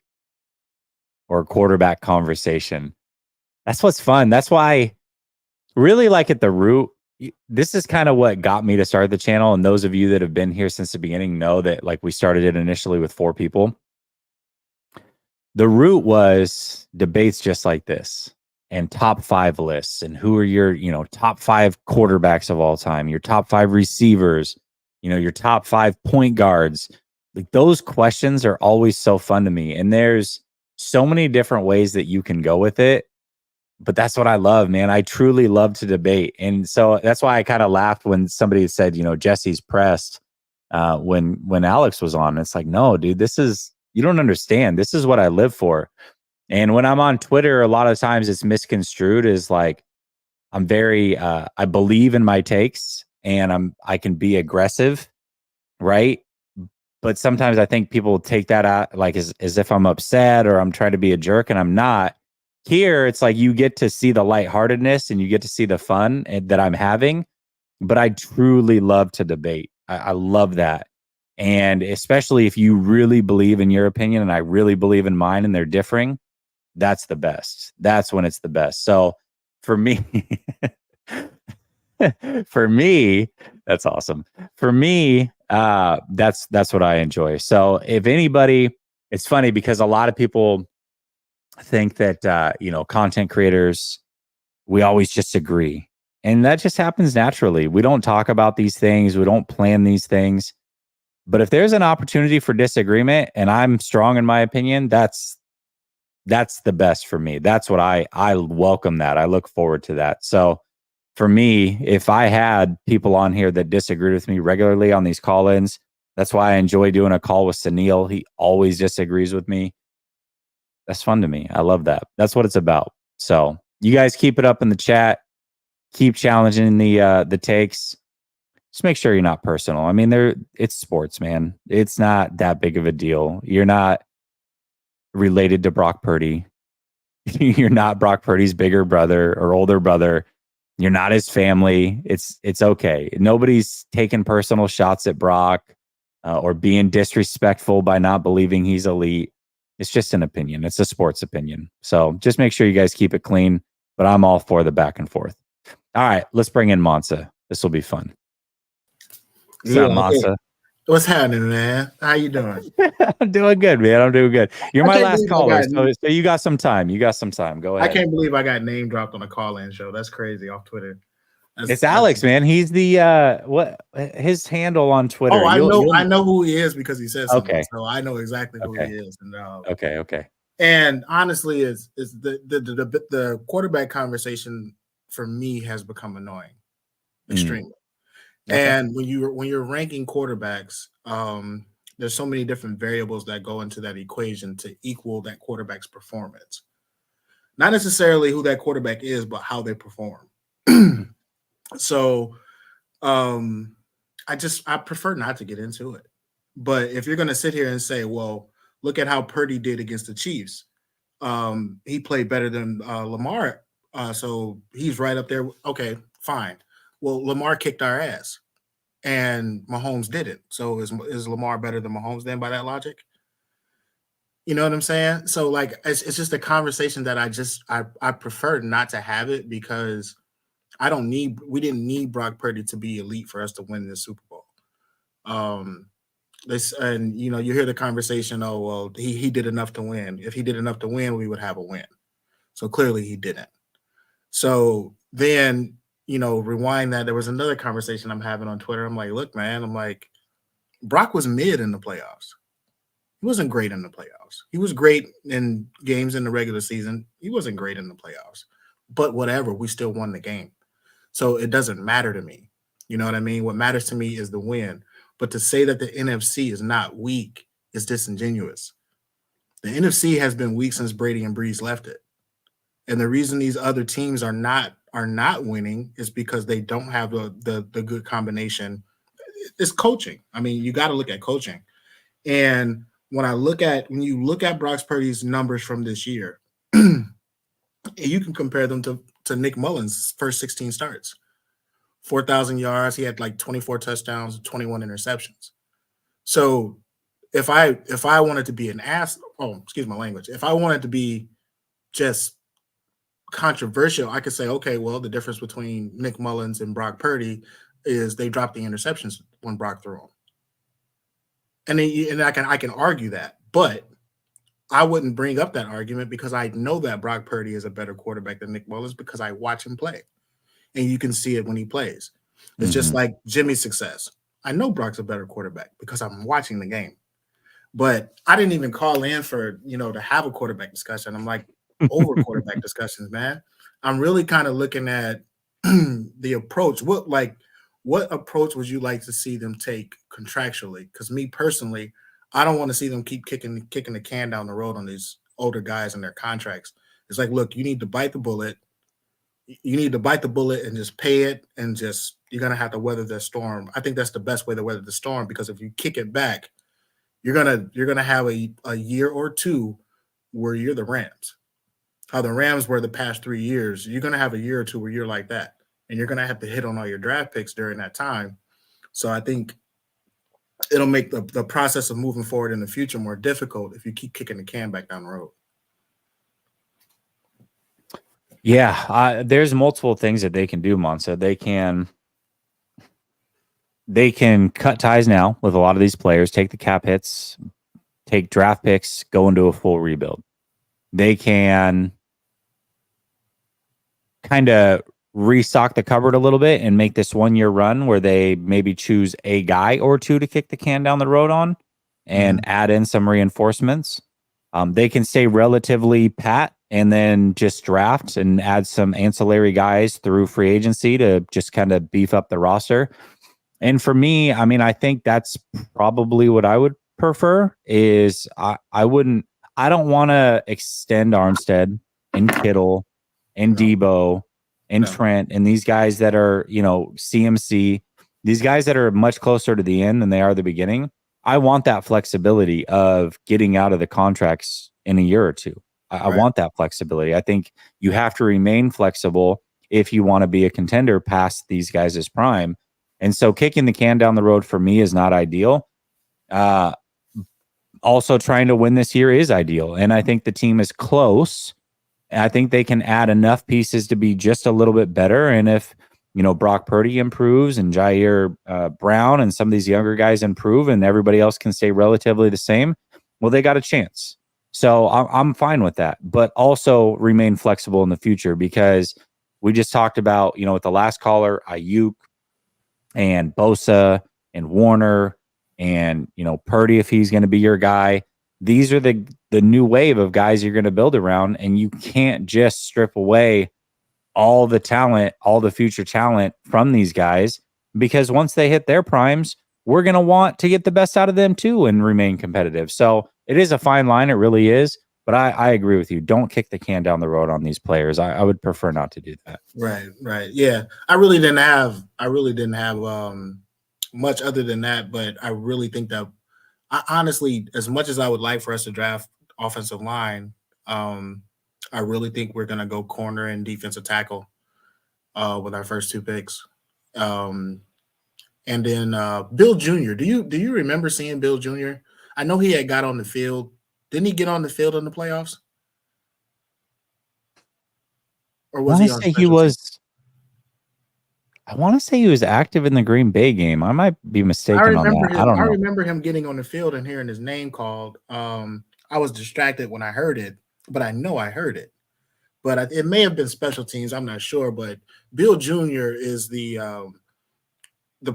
or quarterback conversation. That's what's fun. That's why, really, like at the root, this is kind of what got me to start the channel. And those of you that have been here since the beginning know that like we started it initially with 4 people. The root was debates just like this and top 5 lists and who are your, top 5 quarterbacks of all time, your top 5 receivers, your top 5 point guards. Like those questions are always so fun to me. And there's so many different ways that you can go with it. But that's what I love, man. I truly love to debate. And so that's why I kind of laughed when somebody said, Jesse's pressed when Alex was on. It's like, no, dude, you don't understand. This is what I live for. And when I'm on Twitter, a lot of times it's misconstrued as like, I'm very, I believe in my takes and I can be aggressive, right? But sometimes I think people take that out like as if I'm upset or I'm trying to be a jerk, and I'm not. Here, it's like you get to see the lightheartedness and you get to see the fun that I'm having. But I truly love to debate. I love that. And especially if you really believe in your opinion and I really believe in mine and they're differing, that's the best. That's when it's the best. So for me, that's awesome. For me, that's what I enjoy. So if anybody, it's funny because a lot of people think that, content creators, we always just agree. And that just happens naturally. We don't talk about these things. We don't plan these things. But if there's an opportunity for disagreement and I'm strong in my opinion, that's the best for me. That's what I welcome that. I look forward to that. So for me, if I had people on here that disagreed with me regularly on these call-ins, that's why I enjoy doing a call with Sunil. He always disagrees with me. That's fun to me. I love that. That's what it's about. So you guys keep it up in the chat. Keep challenging the takes. Just make sure you're not personal. I mean, it's sports, man. It's not that big of a deal. You're not related to Brock Purdy. You're not Brock Purdy's bigger brother or older brother. You're not his family. It's okay. Nobody's taking personal shots at Brock or being disrespectful by not believing he's elite. It's just an opinion. It's a sports opinion. So just make sure you guys keep it clean. But I'm all for the back and forth. All right, let's bring in Monsa. This will be fun. What's up, Monsa? What's happening, man? How you doing? I'm doing good, man. I'm doing good. You're my last caller, so you got some time. Go ahead. I can't believe I got name dropped on a call-in show. That's crazy off Twitter. It's Alex, man. He's the what his handle on Twitter. Oh, I know who he is because he says something. Okay. So I know exactly who he is. And okay. And honestly, is the quarterback conversation for me has become annoying, Mm. extremely. Okay. And when you're ranking quarterbacks, there's so many different variables that go into that equation to equal that quarterback's performance. Not necessarily who that quarterback is, but how they perform. So I prefer not to get into it. But if you're going to sit here and say, well, look at how Purdy did against the Chiefs. He played better than Lamar. So he's right up there. Okay, fine. Well, Lamar kicked our ass and Mahomes didn't. So is Lamar better than Mahomes then by that logic? You know what I'm saying? So like it's just a conversation that I prefer not to have it because we didn't need Brock Purdy to be elite for us to win this Super Bowl. And you hear the conversation, oh well, he did enough to win. If he did enough to win, we would have a win. So clearly he didn't. So then, rewind that. There was another conversation I'm having on Twitter. I'm like, look, man, Brock was mid in the playoffs. He wasn't great in the playoffs. He was great in games in the regular season. He wasn't great in the playoffs. But whatever, we still won the game. So it doesn't matter to me. You know what I mean? What matters to me is the win. But to say that the NFC is not weak is disingenuous. The NFC has been weak since Brady and Breeze left it. And the reason these other teams are not winning is because they don't have the good combination. It's coaching. I mean, you got to look at coaching. And when you look at Brock Purdy's numbers from this year, you can compare them to Nick Mullins' first 16 starts. 4,000 yards. He had like 24 touchdowns, 21 interceptions. So if I wanted to be an ass, excuse my language. If I wanted to be just controversial, I could say, okay, well, the difference between Nick Mullins and Brock Purdy is they dropped the interceptions when Brock threw them. And I can argue that, but I wouldn't bring up that argument because I know that Brock Purdy is a better quarterback than Nick Mullins because I watch him play. And you can see it when he plays. It's just like Jimmy's success. I know Brock's a better quarterback because I'm watching the game. But I didn't even call in for, to have a quarterback discussion. I'm like, over quarterback discussions, man. I'm really kind of looking at the approach. What approach would you like to see them take contractually? Because me personally, I don't want to see them keep kicking the can down the road on these older guys and their contracts. It's like, look, you need to bite the bullet. You need to bite the bullet and just pay it, and you're gonna have to weather the storm. I think that's the best way to weather the storm because if you kick it back, you're gonna have a year or two where you're the Rams. How the Rams were the past 3 years, you're gonna have a year or two where you're like that, and you're gonna have to hit on all your draft picks during that time. So I think it'll make the process of moving forward in the future more difficult if you keep kicking the can back down the road. Yeah, there's multiple things that they can do, Monsa. They can cut ties now with a lot of these players, take the cap hits, take draft picks, go into a full rebuild. They can kind of restock the cupboard a little bit and make this 1 year run where they maybe choose a guy or two to kick the can down the road on and add in some reinforcements. They can stay relatively pat and then just draft and add some ancillary guys through free agency to just kind of beef up the roster. And for me, I mean, I think that's probably what I would prefer is I don't want to extend Armstead and Kittle and Debo and Trent and these guys that are, CMC, these guys that are much closer to the end than they are the beginning. I want that flexibility of getting out of the contracts in a year or two. I want that flexibility. I think you have to remain flexible if you want to be a contender past these guys' prime. And so kicking the can down the road for me is not ideal. Also trying to win this year is ideal. And I think the team is close. I think they can add enough pieces to be just a little bit better. And if, Brock Purdy improves and Jair Brown and some of these younger guys improve and everybody else can stay relatively the same, well, they got a chance. So I'm fine with that, but also remain flexible in the future because we just talked about, with the last caller, Ayuk and Bosa and Warner and, Purdy, if he's going to be your guy. These are the new wave of guys you're going to build around, and you can't just strip away all the talent, all the future talent from these guys, because once they hit their primes, we're going to want to get the best out of them too and remain competitive. So it is a fine line. It really is. But I agree with you. Don't kick the can down the road on these players. I would prefer not to do that. Right. Yeah. I really didn't have much other than that, but I really think that honestly, as much as I would like for us to draft offensive line, I really think we're gonna go corner and defensive tackle with our first 2 picks. And then Bill Jr. Do you remember seeing Bill Jr.? I know he had got on the field. Didn't he get on the field in the playoffs? Or was he on special teams? I want to say he was active in the Green Bay game. I might be mistaken on that. I don't I know. remember him getting on the field and hearing his name called. I was distracted when I heard it, but I know I heard it. But it may have been special teams. I'm not sure. But Bill Jr. is the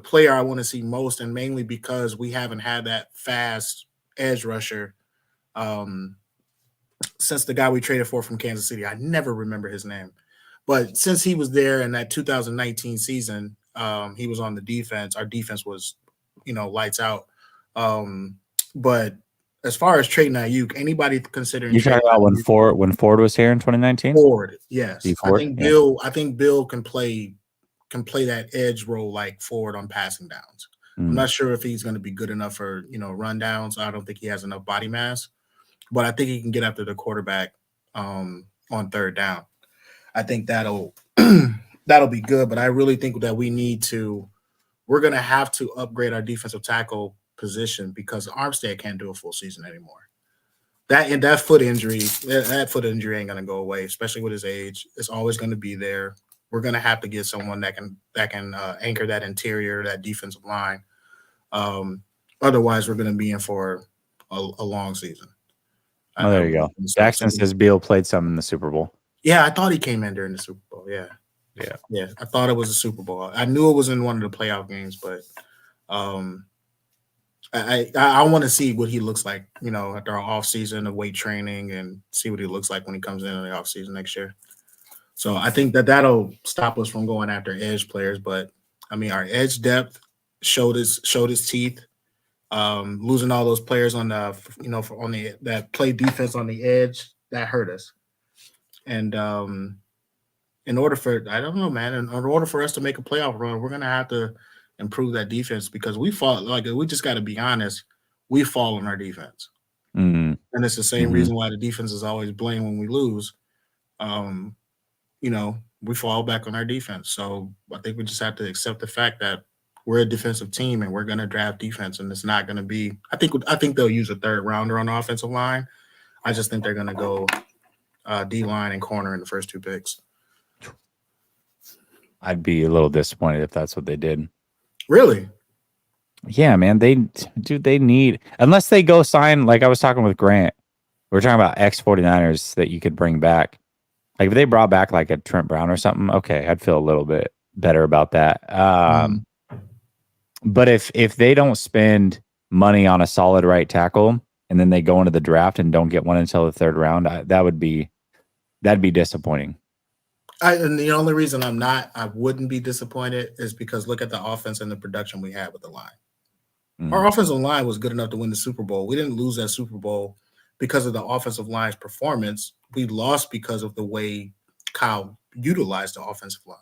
player I want to see most, and mainly because we haven't had that fast edge rusher since the guy we traded for from Kansas City. I never remember his name. But since he was there in that 2019 season, he was on the defense. Our defense was, lights out. But as far as trading Ayuk, anybody considering You're talking about when Ford was here in 2019? Ford, yes. Ford? I think Bill can play that edge role like Ford on passing downs. I'm not sure if he's going to be good enough for run downs. I don't think he has enough body mass, but I think he can get after the quarterback on third down. I think that'll be good, but I really think that we're going to have to upgrade our defensive tackle position because Armstead can't do a full season anymore. That foot injury ain't going to go away, especially with his age. It's always going to be there. We're going to have to get someone that can anchor that interior, that defensive line. Otherwise, we're going to be in for a long season. Oh, there you go. Jackson says Beal played some in the Super Bowl. Yeah, I thought he came in during the Super Bowl. Yeah. I thought it was a Super Bowl. I knew it was in one of the playoff games, but I want to see what he looks like, after our offseason of weight training and see what he looks like when he comes in the offseason next year. So I think that'll stop us from going after edge players. But I mean, our edge depth showed his teeth. Losing all those players on the that play defense on the edge, that hurt us. And in order for us to make a playoff run, we're gonna have to improve that defense because we just got to be honest, we fall on our defense, and it's the same reason why the defense is always blamed when we lose. We fall back on our defense. So I think we just have to accept the fact that we're a defensive team and we're going to draft defense, and it's not going to be. I think they'll use a third rounder on the offensive line. I just think they're going to go D-line and corner in the first 2 picks. I'd be a little disappointed if that's what they did. Really? Yeah, man. They need, unless they go sign, like I was talking with Grant, we're talking about ex-49ers that you could bring back. Like if they brought back like a Trent Brown or something, okay, I'd feel a little bit better about that. But if they don't spend money on a solid right tackle and then they go into the draft and don't get one until the 3rd round, that'd be disappointing. And the only reason I wouldn't be disappointed is because look at the offense and the production we had with the line. Our offensive line was good enough to win the Super Bowl. We didn't lose that Super Bowl because of the offensive line's performance. We lost because of the way Kyle utilized the offensive line.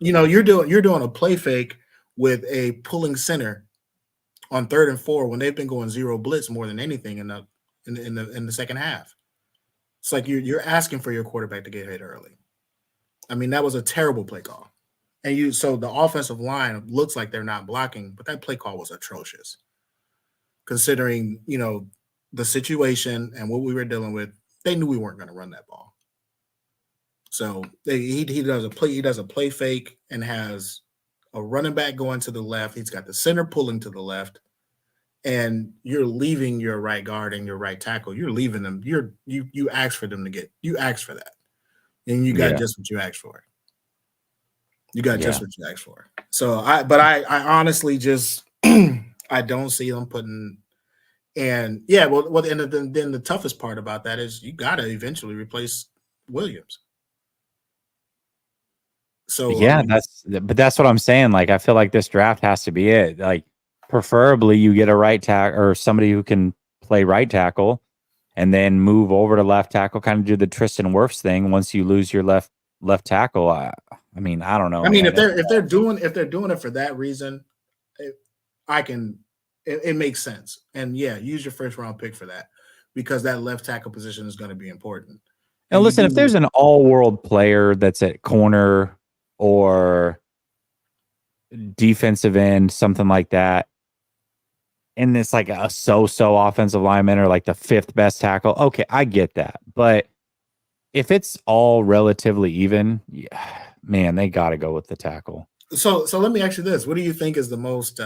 You're doing a play fake with a pulling center on 3rd and 4 when they've been going 0 blitz more than anything in the second half. It's like you're asking for your quarterback to get hit early. I mean, that was a terrible play call. And so the offensive line looks like they're not blocking, but that play call was atrocious. Considering, the situation and what we were dealing with, they knew we weren't going to run that ball. So he does a play fake and has a running back going to the left. He's got the center pulling to the left, and you're leaving your right guard and your right tackle. You're leaving them. You asked for them you asked for that, and you got just what you asked for. You got just what you asked for. So I honestly just I don't see them putting. And and then the toughest part about that is you got to eventually replace Williams. So Yeah, that's what I'm saying. Like, I feel like this draft has to be it. Like, preferably you get a right tackle or somebody who can play right tackle, and then move over to left tackle. Kind of do the Tristan Wirfs thing. Once you lose your left tackle, I mean, I don't know, I mean, man. if they're doing it for that reason, it makes sense. And yeah, use your first round pick for that, because that left tackle position is going to be important. Now, listen, if there's an all-world player that's at corner or defensive end, something like that, and it's like a so-so offensive lineman or like the fifth best tackle, okay, I get that. But if it's all relatively even, yeah, man, they got to go with the tackle. So let me ask you this: what do you think is the most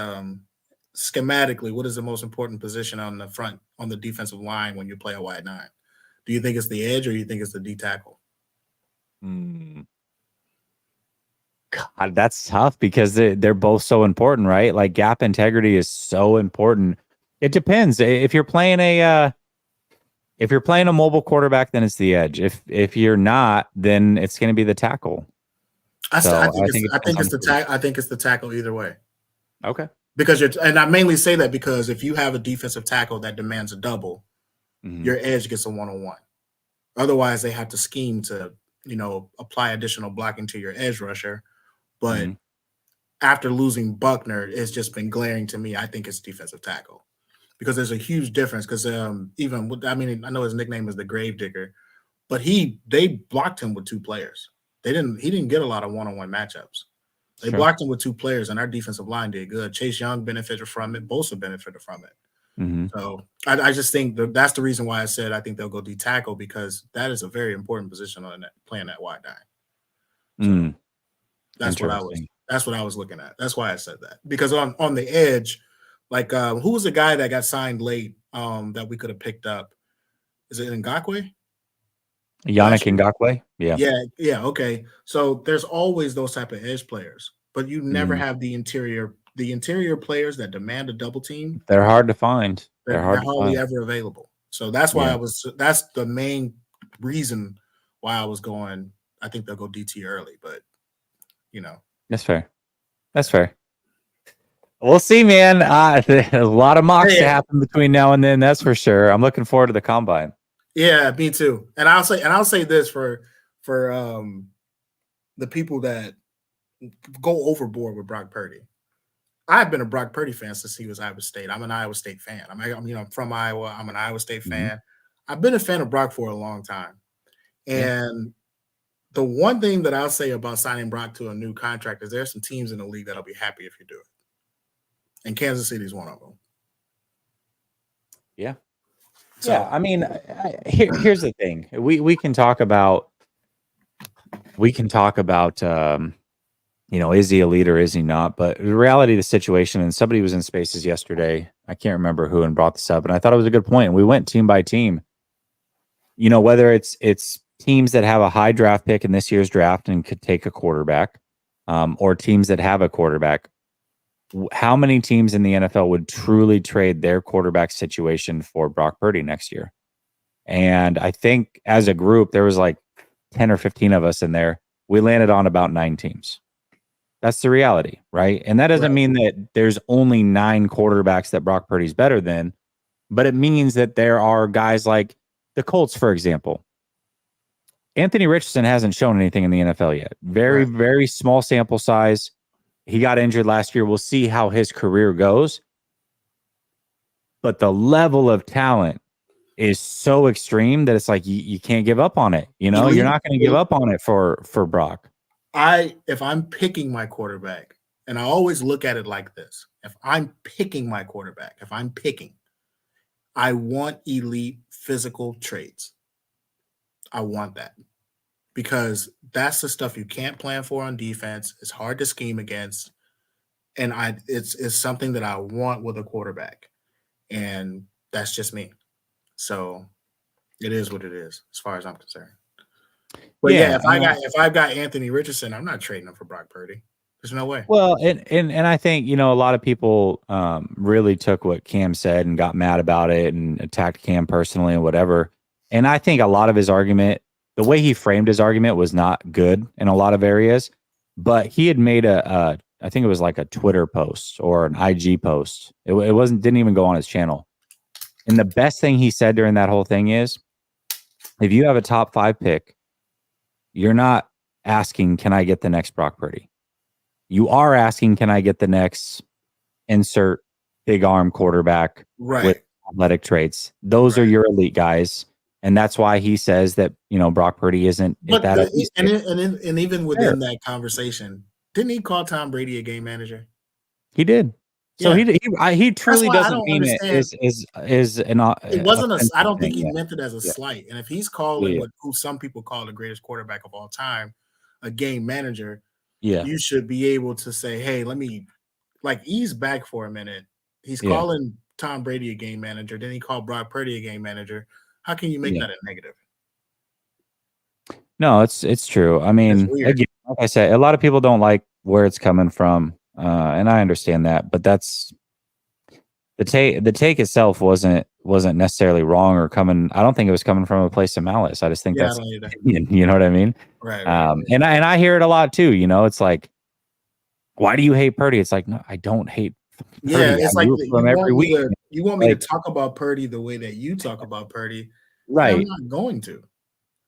schematically? What is the most important position on the front on the defensive line when you play a wide nine? Do you think it's the edge or you think it's the D tackle? God, that's tough because they're both so important, right? Like, gap integrity is so important. It depends. If you're playing a mobile quarterback, then it's the edge. If you're not, then it's going to be the tackle. I think it's the tackle either way. Okay. Because and I mainly say that because if you have a defensive tackle that demands a double, your edge gets a one-on-one. Otherwise, they have to scheme to, apply additional blocking to your edge rusher. But after losing Buckner, it's just been glaring to me. I think it's defensive tackle because there's a huge difference. Because I know his nickname is the Gravedigger, but they blocked him with two players. He didn't get a lot of one-on-one matchups. They blocked him with two players, and our defensive line did good. Chase Young benefited from it. Bosa benefited from it. So I just think that's the reason why I said I think they'll go D tackle, because that is a very important position on that, playing that wide nine. So that's what I was looking at. That's why I said that, because on the edge, like who was the guy that got signed late that we could have picked up? Is it Ngakoue? Yannick Ngakoue? Yeah. Okay. So there's always those type of edge players, but you never have the interior players that demand a double team. They're hard to find. They're hardly ever available. So that's why that's the main reason why I was going. I think they'll go DT early, but that's fair. That's fair. We'll see, man. A lot of mocks to happen between now and then. That's for sure. I'm looking forward to the combine. Yeah, me too. And I'll say this for the people that go overboard with Brock Purdy. I've been a Brock Purdy fan since he was Iowa State. I'm an Iowa State fan. I'm from Iowa. I'm an Iowa State fan. I've been a fan of Brock for a long time. And the one thing that I'll say about signing Brock to a new contract is there's some teams in the league that'll be happy if you do it. And Kansas City is one of them. Yeah. So, I mean, here's the thing. We can talk about is he elite or is he not? But the reality of the situation, and somebody was in Spaces yesterday, I can't remember who, and brought this up, and I thought it was a good point. And we went team by team. Whether it's teams that have a high draft pick in this year's draft and could take a quarterback, or teams that have a quarterback. How many teams in the NFL would truly trade their quarterback situation for Brock Purdy next year? And I think as a group, there was like 10 or 15 of us in there. We landed on about 9 teams. That's the reality, right? And that doesn't mean that there's only 9 quarterbacks that Brock Purdy's better than, but it means that there are guys like the Colts, for example. Anthony Richardson hasn't shown anything in the NFL yet. Very, very small sample size. He got injured last year. We'll see how his career goes. But the level of talent is so extreme that it's like you can't give up on it. You're not going to give up on it for Brock. If I'm picking my quarterback, and I always look at it like this, if I'm picking my quarterback, I want elite physical traits. I want that, because that's the stuff you can't plan for on defense. It's hard to scheme against, and it's something that I want with a quarterback, and that's just me. So it is what it is, as far as I'm concerned. But if I've got Anthony Richardson, I'm not trading him for Brock Purdy. There's no way. Well, and I think a lot of people really took what Cam said and got mad about it and attacked Cam personally and whatever. And I think a lot of his argument, the way he framed his argument, was not good in a lot of areas. but he had made I think it was like a Twitter post or an IG post. It didn't even go on his channel. And the best thing he said during that whole thing is, if you have a top 5 pick, you're not asking, can I get the next Brock Purdy? You are asking, can I get the next insert big arm quarterback with athletic traits? Those are your elite guys. And that's why he says that, Brock Purdy isn't But that. and even within that conversation, didn't he call Tom Brady a game manager? He did. So he truly doesn't mean it it wasn't I don't think he meant it as a Yeah. slight. And if he's calling who some people call the greatest quarterback of all time a game manager, you should be able to say, hey, let me ease back for a minute. He's calling Tom Brady a game manager. Then he called Brock Purdy a game manager. How can you make that a negative? No, it's true. I mean, again, like I said, a lot of people don't like where it's coming from, and I understand that. But that's the take. The take itself wasn't necessarily wrong or coming. I don't think it was coming from a place of malice. I just think that's, you know what I mean? Right. And I hear it a lot too. It's like, why do you hate Purdy? It's like, no, I don't hate Purdy. Yeah, it's like you want me like, to talk about Purdy the way that you talk about Purdy. Right. I'm not going to.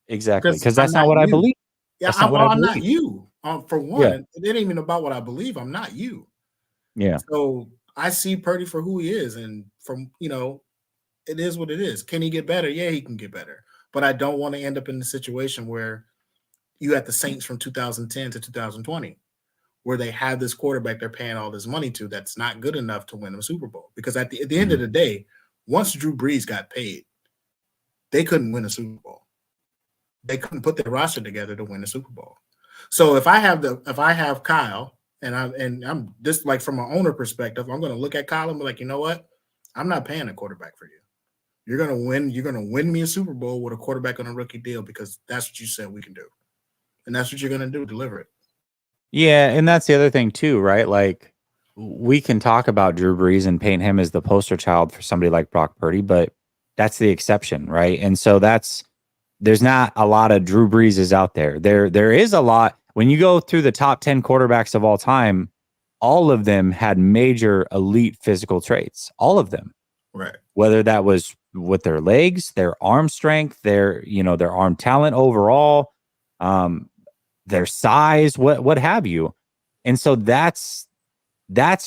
Exactly. Because that's not what I believe. Yeah, I'm not you. For one, it ain't even about what I believe. I'm not you. Yeah. So I see Purdy for who he is. And from, it is what it is. Can he get better? Yeah, he can get better. But I don't want to end up in the situation where you had the Saints from 2010 to 2020, where they have this quarterback they're paying all this money to that's not good enough to win a Super Bowl. Because at the end of the day, once Drew Brees got paid, they couldn't win a Super Bowl. They couldn't put their roster together to win a Super Bowl. So if I have Kyle and I'm just like from an owner perspective, I'm going to look at Kyle and be like, you know what? I'm not paying a quarterback for you. You're going to win me a Super Bowl with a quarterback on a rookie deal because that's what you said we can do. And that's what you're going to do, deliver it. Yeah, and that's the other thing too, right? Like we can talk about Drew Brees and paint him as the poster child for somebody like Brock Purdy, but that's the exception, right? And so there's not a lot of Drew Breeses out there. There is a lot. When you go through the top 10 quarterbacks of all time, all of them had major elite physical traits. All of them. Right. Whether that was with their legs, their arm strength, their arm talent overall, their size, what have you. And so that's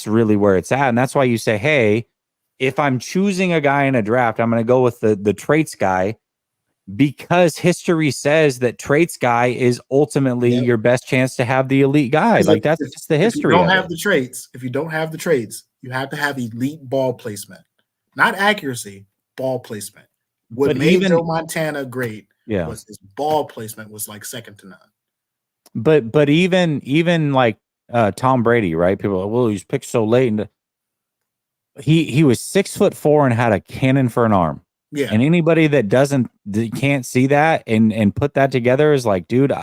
really where it's at. And that's why you say, hey, if I'm choosing a guy in a draft, I'm going to go with the traits guy, because history says that traits guy is ultimately your best chance to have the elite guy. Like that's just the history. If you don't have the traits, you have to have elite ball placement, not accuracy, ball placement. What made Joe Montana great was his ball placement was like second to none. But even like Tom Brady, right? People are like, well, he's picked so late, and he was 6'4" and had a cannon for an arm. Yeah. And anybody that can't see that and put that together is like, dude,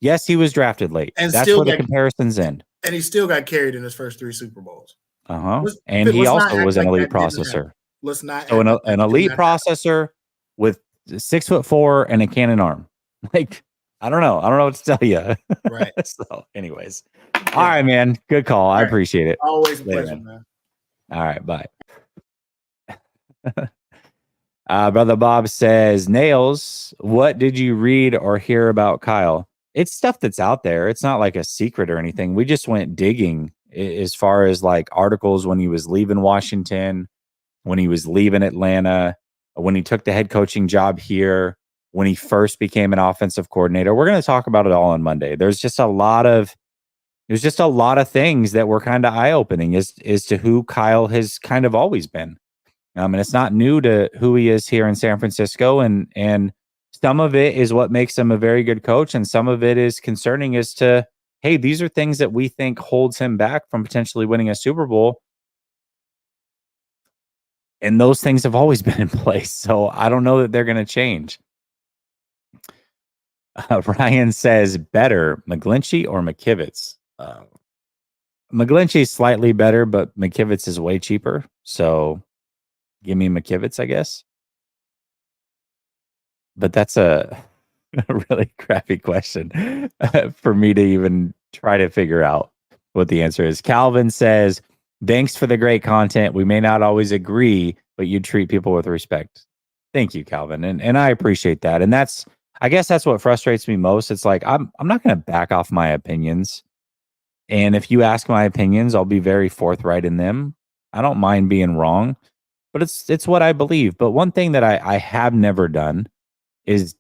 yes, he was drafted late. And that's where the comparisons end. And he still got carried in his first 3 Super Bowls. And he also was an elite processor. Let's not. So an elite processor with 6'4" and a cannon arm. Like, I don't know what to tell you. Right. So, anyways, all right, man. Good call. I appreciate it. Always a pleasure, man. All right, bye. Brother Bob says, Nails, what did you read or hear about Kyle? It's stuff that's out there. It's not like a secret or anything. We just went digging as far as like articles when he was leaving Washington, when he was leaving Atlanta, when he took the head coaching job here, when he first became an offensive coordinator. We're going to talk about it all on Monday. There's just a lot of things that were kind of eye-opening as to who Kyle has kind of always been. And it's not new to who he is here in San Francisco. And some of it is what makes him a very good coach. And some of it is concerning as to, hey, these are things that we think holds him back from potentially winning a Super Bowl. And those things have always been in place. So I don't know that they're going to change. Ryan says, better McGlinchey or McKivitz? McGlinchey's slightly better, but McKivitz is way cheaper. So give me McKivitz, I guess. But that's a really crappy question for me to even try to figure out what the answer is. Calvin says, thanks for the great content. We may not always agree, but you treat people with respect. Thank you, Calvin. And I appreciate that. And I guess that's what frustrates me most. It's like, I'm not going to back off my opinions. And if you ask my opinions, I'll be very forthright in them. I don't mind being wrong, but it's what I believe. But one thing that I have never done is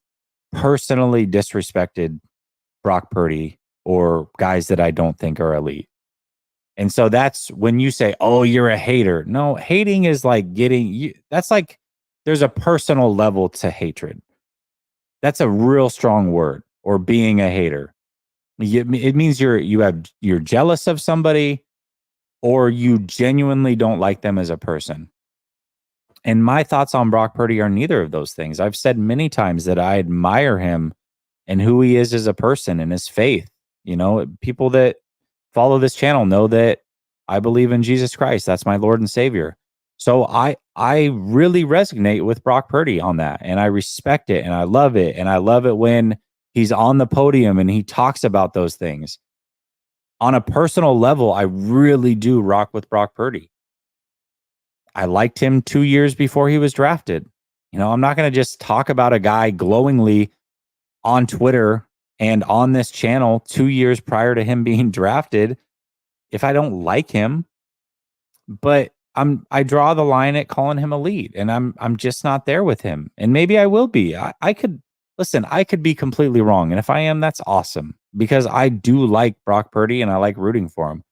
personally disrespected Brock Purdy or guys that I don't think are elite. And so that's when you say, oh, you're a hater. No, hating is like that's like there's a personal level to hatred. That's a real strong word, or being a hater. It means you're jealous of somebody, or you genuinely don't like them as a person. And my thoughts on Brock Purdy are neither of those things. I've said many times that I admire him and who he is as a person and his faith. You know, people that follow this channel know that I believe in Jesus Christ. That's my Lord and Savior. So I really resonate with Brock Purdy on that, and I respect it, and I love it. And I love it when he's on the podium and he talks about those things. On a personal level, I really do rock with Brock Purdy. I liked him 2 years before he was drafted. You know, I'm not going to just talk about a guy glowingly on Twitter and on this channel 2 years prior to him being drafted if I don't like him. But I draw the line at calling him elite, and I'm just not there with him. And maybe I will be. I could be completely wrong. And if I am, that's awesome, because I do like Brock Purdy and I like rooting for him.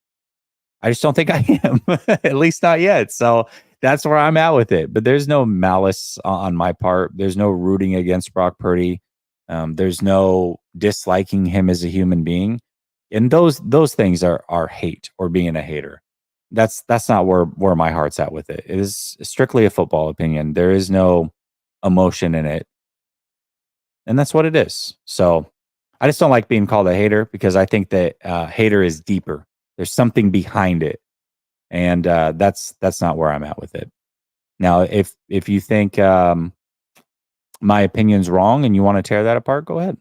I just don't think I am, at least not yet. So that's where I'm at with it. But there's no malice on my part. There's no rooting against Brock Purdy. There's no disliking him as a human being. And those things are hate or being a hater. That's not where my heart's at with it. It is strictly a football opinion. There is no emotion in it. And that's what it is. So I just don't like being called a hater, because I think that hater is deeper. There's something behind it. And that's not where I'm at with it. Now, if you think my opinion's wrong and you want to tear that apart, go ahead.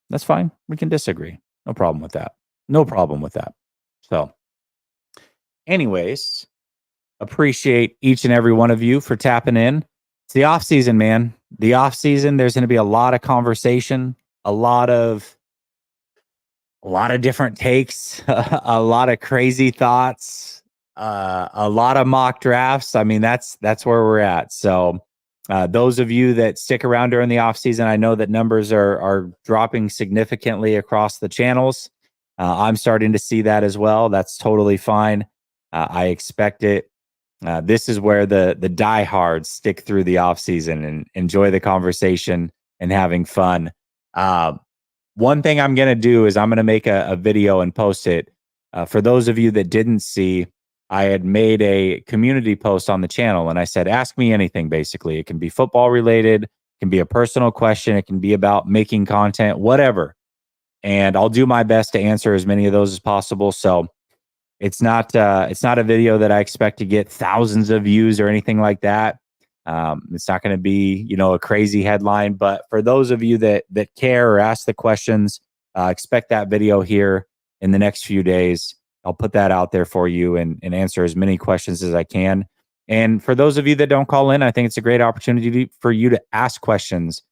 That's fine. We can disagree. No problem with that. No problem with that. So anyways, appreciate each and every one of you for tapping in. It's the off season, man. The off season, there's going to be a lot of conversation, a lot of different takes, a lot of crazy thoughts, a lot of mock drafts. I mean, that's where we're at. So those of you that stick around during the off season, I know that numbers are dropping significantly across the channels. I'm starting to see that as well. That's totally fine. I expect it. This is where the diehards stick through the off season and enjoy the conversation and having fun. One thing I'm going to do is I'm going to make a video and post it. For those of you that didn't see, I had made a community post on the channel, and I said, ask me anything, basically. It can be football related, it can be a personal question, it can be about making content, whatever. And I'll do my best to answer as many of those as possible. So it's not a video that I expect to get thousands of views or anything like that. It's not going to be, a crazy headline, but for those of you that care or ask the questions, expect that video here in the next few days. I'll put that out there for you and answer as many questions as I can. And for those of you that don't call in, I think it's a great opportunity for you to ask questions,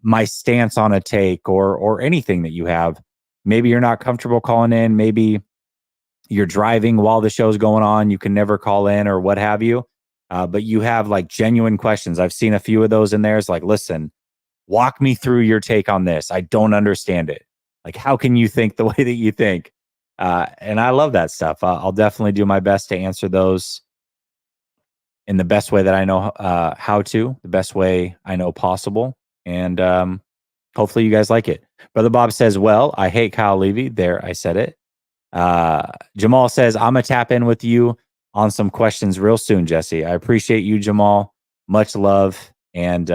my stance on a take or anything that you have. Maybe you're not comfortable calling in. Maybe you're driving while the show's going on. You can never call in or what have you. But you have like genuine questions. I've seen a few of those in there. It's like, listen, walk me through your take on this. I don't understand it. Like, how can you think the way that you think? And I love that stuff. I'll definitely do my best to answer those in the best way that I know how to, the best way I know possible. And hopefully you guys like it. Brother Bob says, well, I hate Kyle Levy. There, I said it. Jamal says, I'm going to tap in with you on some questions real soon, Jesse. I appreciate you, Jamal. Much love. And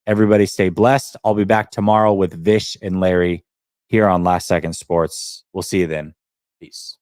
everybody stay blessed. I'll be back tomorrow with Vish and Larry here on Last Second Sports. We'll see you then. Peace.